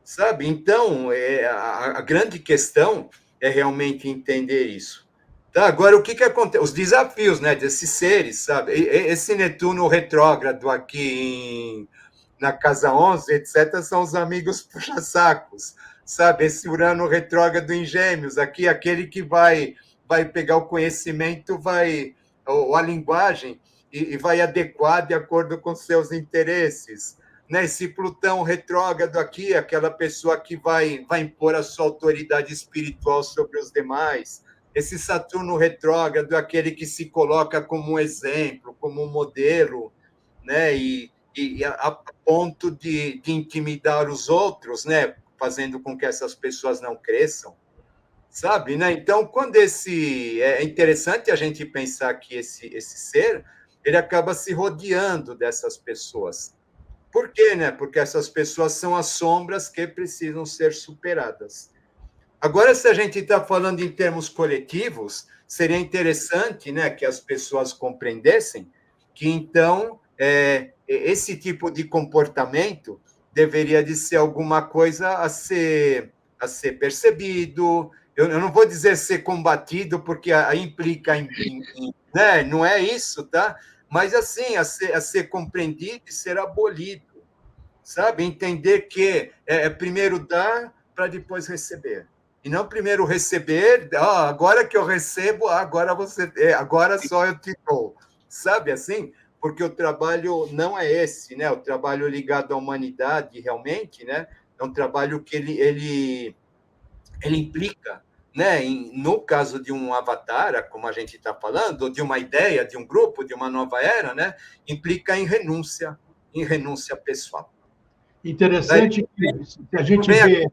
Sabe? Então, a grande questão é realmente entender isso. Tá? Agora, o que acontece? Os desafios, né, desses seres, sabe? Esse Netuno retrógrado aqui na casa 11, etc., são os amigos puxa-sacos, sabe? Esse Urano retrógrado em Gêmeos, aqui, aquele que vai pegar o conhecimento, ou a linguagem, e vai adequar de acordo com seus interesses. Né? Esse Plutão retrógrado aqui, aquela pessoa que vai impor a sua autoridade espiritual sobre os demais. Esse Saturno retrógrado, aquele que se coloca como um exemplo, como um modelo, né? E a ponto de intimidar os outros, né? Fazendo com que essas pessoas não cresçam, sabe? Né? Então, quando é interessante a gente pensar que esse ser ele acaba se rodeando dessas pessoas. Por quê, né? Porque essas pessoas são as sombras que precisam ser superadas. Agora, se a gente está falando em termos coletivos, seria interessante, né, que as pessoas compreendessem que, então, esse tipo de comportamento deveria de ser alguma coisa a ser percebido. Eu não vou dizer ser combatido, porque aí implica né? Não é isso, tá? Mas, assim, a ser compreendido e ser abolido, sabe? Entender que primeiro dar para depois receber. E não primeiro receber, agora que eu recebo, agora só eu te dou. Sabe assim? Porque o trabalho não é esse, né? O trabalho ligado à humanidade, realmente, né? É um trabalho que ele implica, né? No caso de um avatar, como a gente está falando, de uma ideia, de um grupo, de uma nova era, né? Implica em renúncia pessoal. Interessante que a gente vê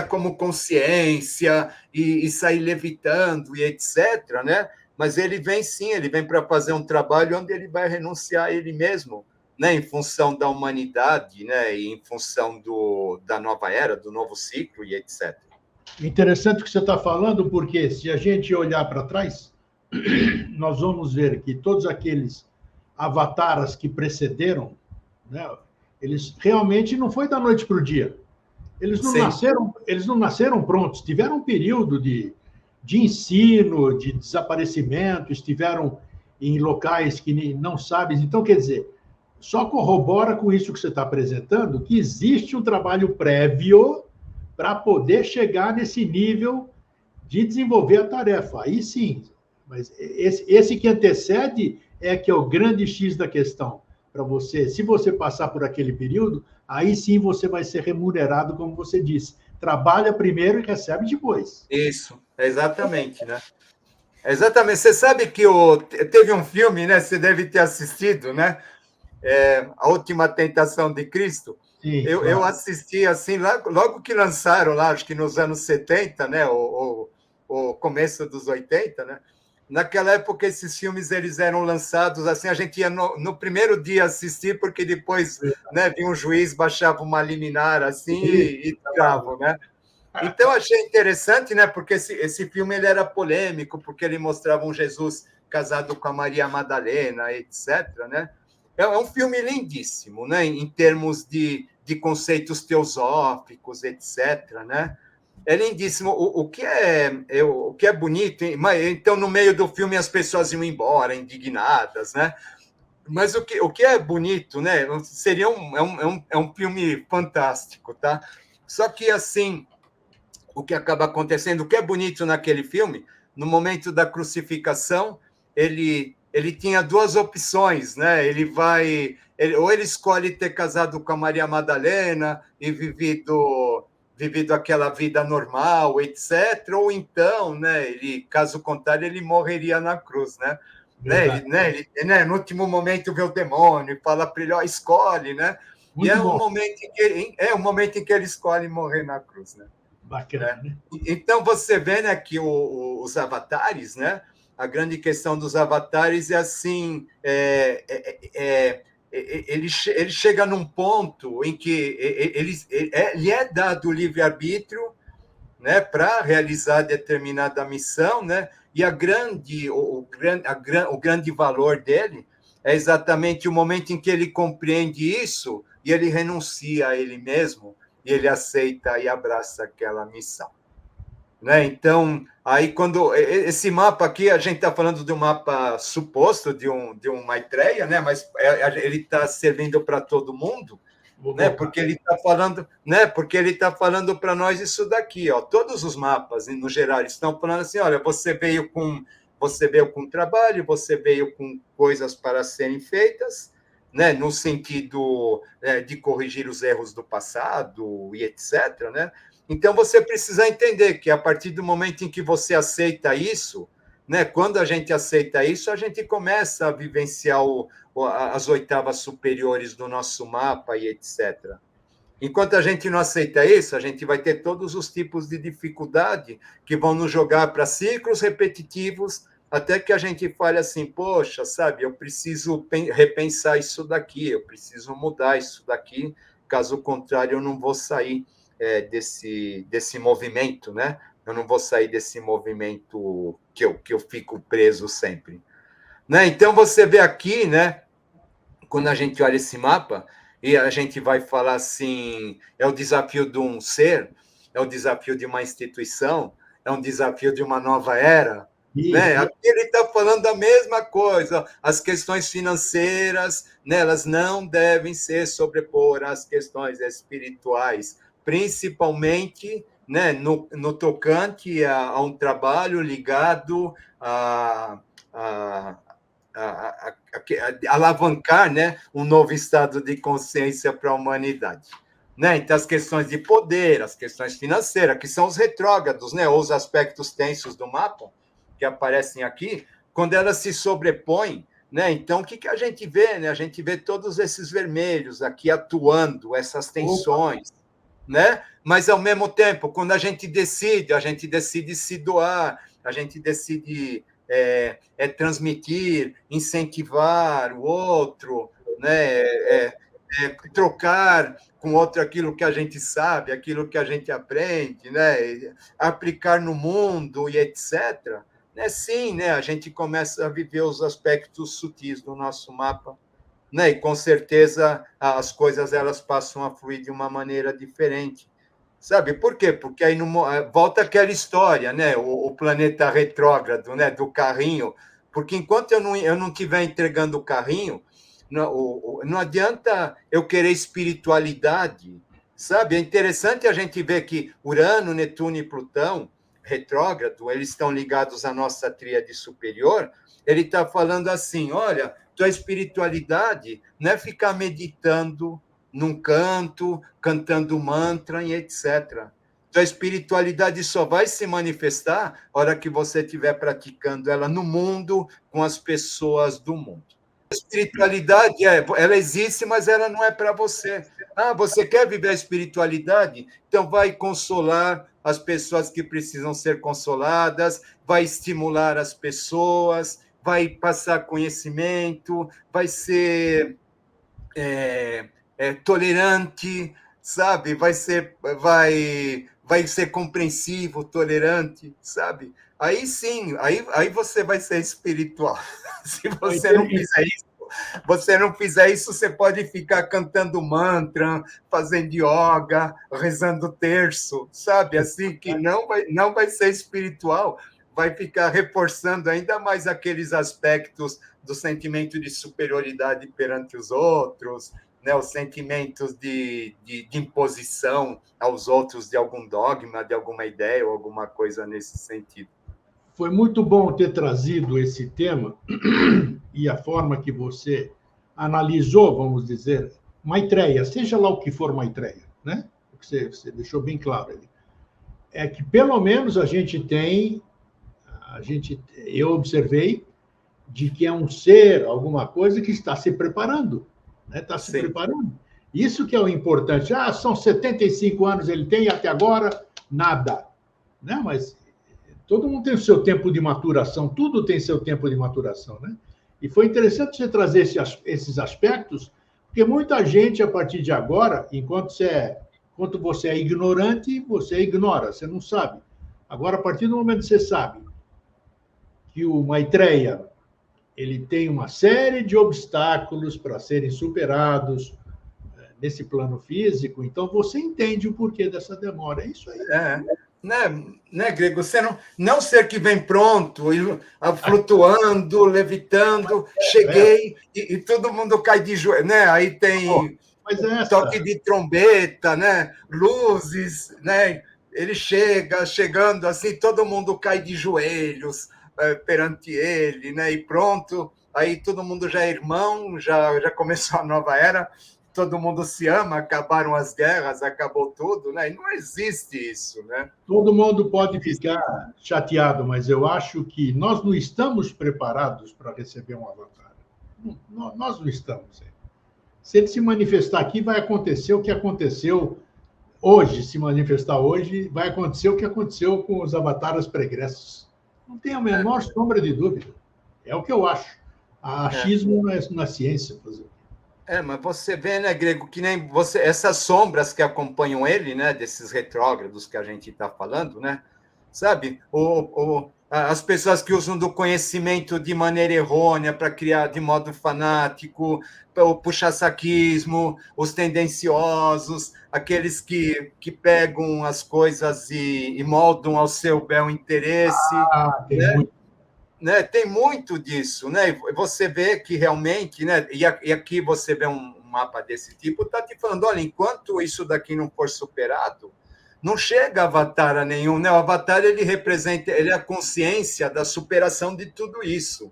como consciência e sair levitando e etc, né? Mas ele vem para fazer um trabalho onde ele vai renunciar a ele mesmo, né? Em função da humanidade, né? E em função da nova era, do novo ciclo e etc. Interessante o que você está falando, porque se a gente olhar para trás, nós vamos ver que todos aqueles avataras que precederam, né, eles realmente não foi da noite para o dia. Eles não nasceram prontos, tiveram um período de ensino, de desaparecimento, estiveram em locais que não sabem. Então, quer dizer, só corrobora com isso que você está apresentando, que existe um trabalho prévio para poder chegar nesse nível de desenvolver a tarefa. Aí sim, mas esse que antecede é que é o grande X da questão. Para você, se você passar por aquele período, aí sim você vai ser remunerado, como você disse. Trabalha primeiro e recebe depois. Isso, exatamente, né? Exatamente. Você sabe que teve um filme, né? Você deve ter assistido, né? A Última Tentação de Cristo. Sim, Eu claro. assisti assim, logo que lançaram lá, acho que nos anos 70, né? O começo dos 80, né? Naquela época, esses filmes eles eram lançados assim, a gente ia no primeiro dia assistir, porque depois, né, vinha um juiz, baixava uma liminar assim e tirava, né? Então, achei interessante, né? Porque esse filme ele era polêmico, porque ele mostrava um Jesus casado com a Maria Madalena, etc. Né? É um filme lindíssimo, né? Em termos de conceitos teosóficos, etc. Né? É lindíssimo. O que é bonito, então, no meio do filme, as pessoas iam embora, indignadas, né? Mas o que é bonito, né? Seria um filme fantástico, tá? Só que, assim, o que acaba acontecendo, o que é bonito naquele filme, no momento da crucificação, ele tinha duas opções, né? Ou ele escolhe ter casado com a Maria Madalena e vivido aquela vida normal, etc. Ou então, né? Caso contrário, ele morreria na cruz, né? No último momento vê o demônio e fala para ele, ó, escolhe, né? E Muito bom. um momento em que ele escolhe morrer na cruz, né? Bacana, né? Então, você vê, né, que os avatares, né, a grande questão dos avatares é assim, ele chega num ponto em que lhe é dado o livre-arbítrio, né, para realizar determinada missão, né, e o grande valor dele é exatamente o momento em que ele compreende isso e ele renuncia a ele mesmo e ele aceita e abraça aquela missão. Né? Então, aí quando esse mapa aqui, a gente está falando de um mapa suposto de um Maitreya, né? Mas ele está servindo para todo mundo, né? Porque ele está falando, né? Porque ele está falando para nós isso daqui, ó. Todos os mapas, no geral, estão falando assim: olha, você veio com trabalho, você veio com coisas para serem feitas, né? No sentido de corrigir os erros do passado e etc., né? Então, você precisa entender que, a partir do momento em que você aceita isso, né, quando a gente aceita isso, a gente começa a vivenciar as oitavas superiores do nosso mapa e etc. Enquanto a gente não aceita isso, a gente vai ter todos os tipos de dificuldade que vão nos jogar para ciclos repetitivos, até que a gente fale assim, poxa, sabe, eu preciso repensar isso daqui, eu preciso mudar isso daqui, caso contrário, eu não vou sair desse movimento, né? Eu não vou sair desse movimento que eu fico preso sempre. Né? Então, você vê aqui, né? Quando a gente olha esse mapa, e a gente vai falar assim, é o desafio de um ser, é o desafio de uma instituição, é um desafio de uma nova era, né? Aqui ele está falando a mesma coisa. As questões financeiras, né, elas não devem se sobrepor às questões espirituais, principalmente, né, no tocante a um trabalho ligado a alavancar, né, um novo estado de consciência para a humanidade. Né? Então, as questões de poder, as questões financeiras, que são os retrógrados, né, ou os aspectos tensos do mapa, que aparecem aqui, quando elas se sobrepõem, né? Então, o que a gente vê? Né? A gente vê todos esses vermelhos aqui atuando, essas tensões, né? Mas, ao mesmo tempo, quando a gente decide se doar, a gente decide transmitir, incentivar o outro, né? Trocar com o outro aquilo que a gente sabe, aquilo que a gente aprende, né? Aplicar no mundo e etc. Né? Sim, né? A gente começa a viver os aspectos sutis do nosso mapa, né? E com certeza as coisas elas passam a fluir de uma maneira diferente. Sabe por quê? Porque aí volta aquela história, né? O planeta retrógrado, né? Do carrinho. Porque enquanto eu não estiver entregando o carrinho, Não adianta eu querer espiritualidade, sabe? É interessante a gente ver que Urano, Netuno e Plutão, retrógrado, eles estão ligados à nossa tríade superior. Ele está falando assim, olha, tua espiritualidade não é ficar meditando num canto, cantando mantra e etc. Tua espiritualidade só vai se manifestar na hora que você estiver praticando ela no mundo, com as pessoas do mundo. A espiritualidade, ela existe, mas ela não é para você. Ah, você quer viver a espiritualidade? Então vai consolar as pessoas que precisam ser consoladas, vai estimular as pessoas, vai passar conhecimento, vai ser tolerante, sabe? Vai ser compreensivo, tolerante, sabe? Aí sim, aí você vai ser espiritual. Se você não fizer isso, você pode ficar cantando mantra, fazendo yoga, rezando terço, sabe? Assim que não vai ser espiritual, vai ficar reforçando ainda mais aqueles aspectos do sentimento de superioridade perante os outros, né? Os sentimentos de imposição aos outros de algum dogma, de alguma ideia ou alguma coisa nesse sentido. Foi muito bom ter trazido esse tema e a forma que você analisou, vamos dizer, Maitreya, seja lá o que for Maitreya, né? Você deixou bem claro ali. É que pelo menos eu observei de que é um ser, alguma coisa que está se preparando, né? Está se preparando. Isso que é o importante. Ah, são 75 anos ele tem e até agora nada, né? Mas todo mundo tem o seu tempo de maturação, tudo tem seu tempo de maturação, né? E foi interessante você trazer esses aspectos, porque muita gente, a partir de agora, enquanto você é ignorante, você ignora, você não sabe. Agora, a partir do momento que você sabe que o Maitreya ele tem uma série de obstáculos para serem superados nesse plano físico, então você entende o porquê dessa demora. É isso aí. Né, Grego? Você não ser que vem pronto, flutuando, levitando, cheguei e todo mundo cai de joelho, né? Aí tem toque de trombeta, né? Luzes, né? Ele chegando assim, todo mundo cai de joelhos perante ele, né? E pronto, aí todo mundo já é irmão, já começou a nova era. Todo mundo se ama, acabaram as guerras, acabou tudo, né? E não existe isso, né? Todo mundo pode ficar chateado, mas eu acho que nós não estamos preparados para receber um avatar. Nós não estamos. Se ele se manifestar aqui, vai acontecer o que aconteceu hoje, se manifestar hoje, vai acontecer o que aconteceu com os avatares pregressos. Não tem a menor sombra de dúvida. É o que eu acho. Achismo não é ciência, por exemplo. Mas você vê, né, Grego, que nem você, essas sombras que acompanham ele, né, desses retrógrados que a gente está falando, né, sabe? As pessoas que usam do conhecimento de maneira errônea para criar de modo fanático, o puxa-saquismo, os tendenciosos, aqueles que pegam as coisas e moldam ao seu bel interesse. Tem muito. Né? Tem muito disso, né? Você vê que realmente, né? E aqui você vê um mapa desse tipo, está te falando, olha, enquanto isso daqui não for superado, não chega avatar a nenhum, né? O avatar ele representa, ele é a consciência da superação de tudo isso.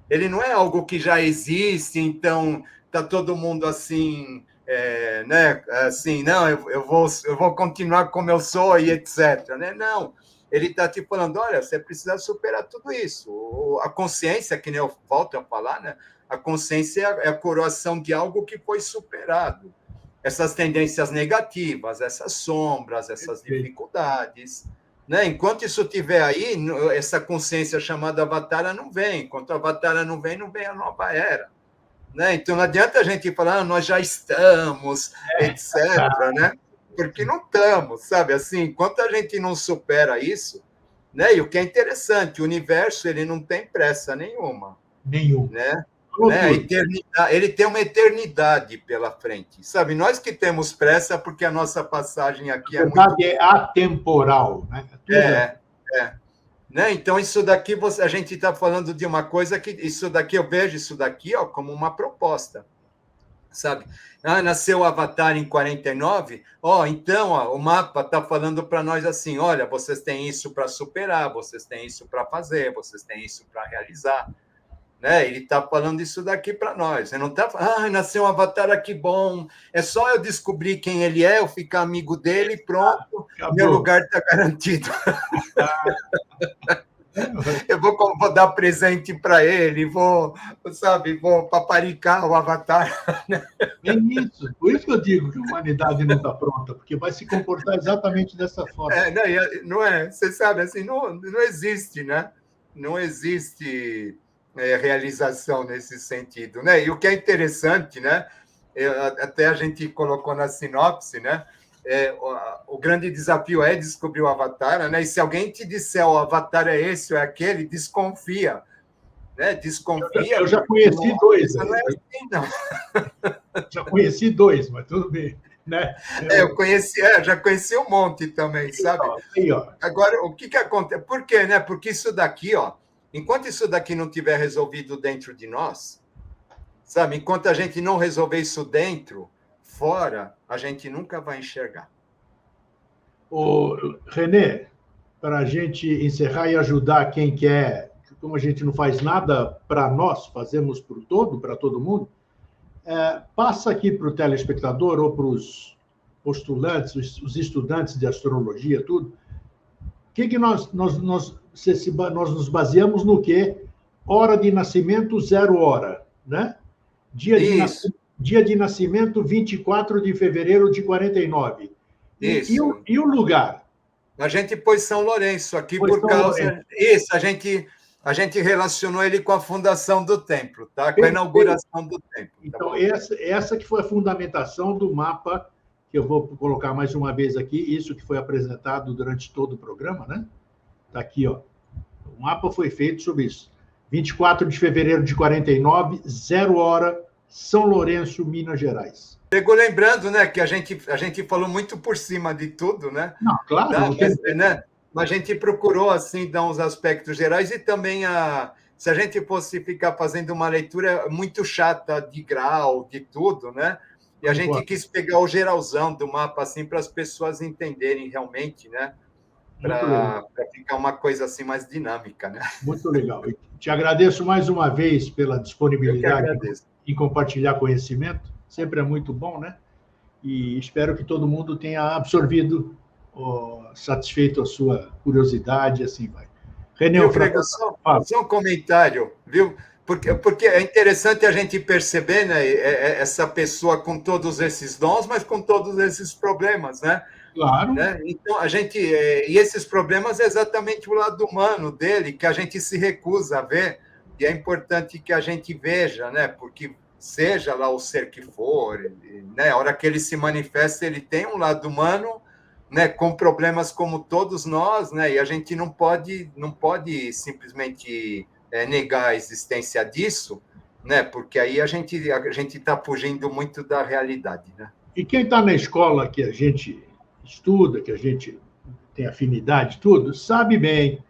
Ele não é algo que já existe, então tá todo mundo assim, né? Assim, não, eu vou continuar como eu sou e etc. Né? Não. Ele está te falando, olha, você precisa superar tudo isso. A consciência, que nem eu volto a falar, né? A consciência é a coroação de algo que foi superado. Essas tendências negativas, essas sombras, essas dificuldades. Né? Enquanto isso estiver aí, essa consciência chamada Avatara não vem. Enquanto a Avatara não vem a nova era. Né? Então não adianta a gente falar, nós já estamos, etc., né? Porque não estamos, sabe? Assim, enquanto a gente não supera isso, né? E o que é interessante, o universo ele não tem pressa nenhuma. Né? Ele tem uma eternidade pela frente, sabe? Nós que temos pressa porque a nossa passagem aqui é atemporal, né? Né? Então, isso daqui, a gente está falando de uma coisa que isso daqui, eu vejo isso daqui ó, como uma proposta. Sabe? Nasceu o Avatar em 49, então o mapa está falando para nós assim, olha, vocês têm isso para superar, vocês têm isso para fazer, vocês têm isso para realizar. Né? Ele está falando isso daqui para nós. Ele não está falando, nasceu um Avatar, que bom, é só eu descobrir quem ele é, eu ficar amigo dele, pronto, meu lugar está garantido. Eu vou dar presente para ele, vou paparicar o Avatar. É isso. Por isso que eu digo que a humanidade não está pronta, porque vai se comportar exatamente dessa forma. Não é? Você sabe, assim, não existe, né? Não existe realização nesse sentido, né? E o que é interessante, né? Até a gente colocou na sinopse, né? O grande desafio é descobrir o Avatar, né? E se alguém te disser o Avatar é esse ou é aquele, desconfia, né? Desconfia. Eu já conheci dois. Não é assim, não. Já conheci dois, mas tudo bem, né? Eu já conheci um monte também, sabe? Aí, ó. Agora, o que acontece? Por quê, né? Porque isso daqui, ó, enquanto isso daqui não tiver resolvido dentro de nós, sabe? Enquanto a gente não resolver isso dentro, fora, a gente nunca vai enxergar. Ô, René, para a gente encerrar e ajudar quem quer, como a gente não faz nada para nós, fazemos para todo mundo, passa aqui para o telespectador ou para os postulantes, os estudantes de astrologia, tudo, que nós nos baseamos no quê? Hora de nascimento, 0 hora, né? Dia de nascimento, 24 de fevereiro de 49. Isso. E o lugar? A gente pôs São Lourenço aqui por causa... Isso, a gente relacionou ele com a fundação do templo, tá? Com a inauguração do templo. Então, essa que foi a fundamentação do mapa, que eu vou colocar mais uma vez aqui, isso que foi apresentado durante todo o programa, né? Está aqui, ó. O mapa foi feito sobre isso. 24 de fevereiro de 49, 0 hora, São Lourenço, Minas Gerais. Pegou lembrando, né, que a gente falou muito por cima de tudo, né? Não, claro. Tá? Mas a gente procurou, assim, dar uns aspectos gerais e também, se a gente fosse ficar fazendo uma leitura muito chata de grau, de tudo, né? E a gente quis pegar o geralzão do mapa, assim, para as pessoas entenderem realmente, né? Para ficar uma coisa assim mais dinâmica, né? Muito legal. Te agradeço mais uma vez pela disponibilidade em compartilhar conhecimento. Sempre é muito bom, né? E espero que todo mundo tenha absorvido, satisfeito a sua curiosidade, assim vai. René, só um comentário, viu? Porque é interessante a gente perceber, né, essa pessoa com todos esses dons, mas com todos esses problemas, né? Claro. Né? Então, e esses problemas é exatamente o lado humano dele, que a gente se recusa a ver, e é importante que a gente veja, né? Porque seja lá o ser que for, né? A hora que ele se manifesta, ele tem um lado humano, né? Com problemas como todos nós, né? E a gente não pode simplesmente negar a existência disso, né? Porque aí a gente está fugindo muito da realidade, né? E quem está na escola que a gente estuda, que a gente tem afinidade, tudo, sabe bem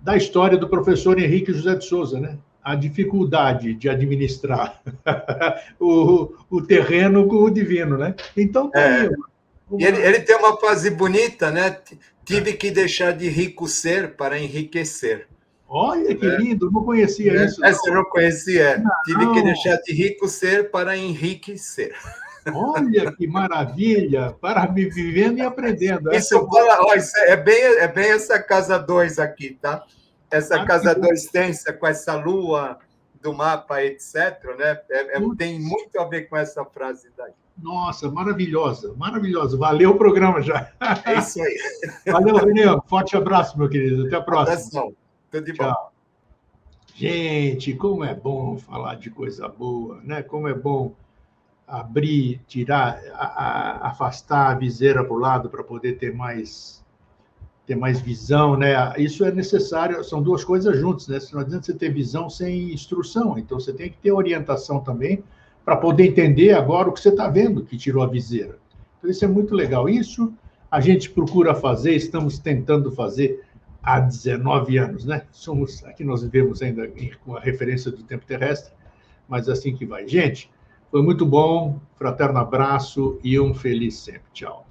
da história do professor Henrique José de Souza, né? A dificuldade de administrar o terreno com o divino, né? Então, tá aí. Ele tem uma frase bonita, né? Tive que deixar de rico ser para enriquecer. Olha que lindo, não conhecia isso. Essa eu não conhecia. Não. Tive que deixar de rico ser para enriquecer. Olha que maravilha! Para me vivendo e aprendendo. Isso é bem essa casa 2 aqui, tá? Essa casa 2 tensa, com essa lua do mapa, etc., né? Tem muito a ver com essa frase daí. Nossa, maravilhosa, maravilhosa. Valeu o programa já. É isso aí. Valeu, René. Forte abraço, meu querido. Até a próxima. Abração. Tudo de bom. Tchau. Gente, como é bom falar de coisa boa, né? Como é bom abrir, tirar, afastar a viseira para o lado para poder ter mais visão, né? Isso é necessário, são duas coisas juntas, né? Não adianta você ter visão sem instrução, então você tem que ter orientação também para poder entender agora o que você está vendo que tirou a viseira. Então isso é muito legal. Isso a gente procura fazer, estamos tentando fazer há 19 anos, né? Aqui nós vivemos ainda com a referência do tempo terrestre, mas assim que vai. Gente, foi muito bom, fraterno abraço e um feliz sempre. Tchau.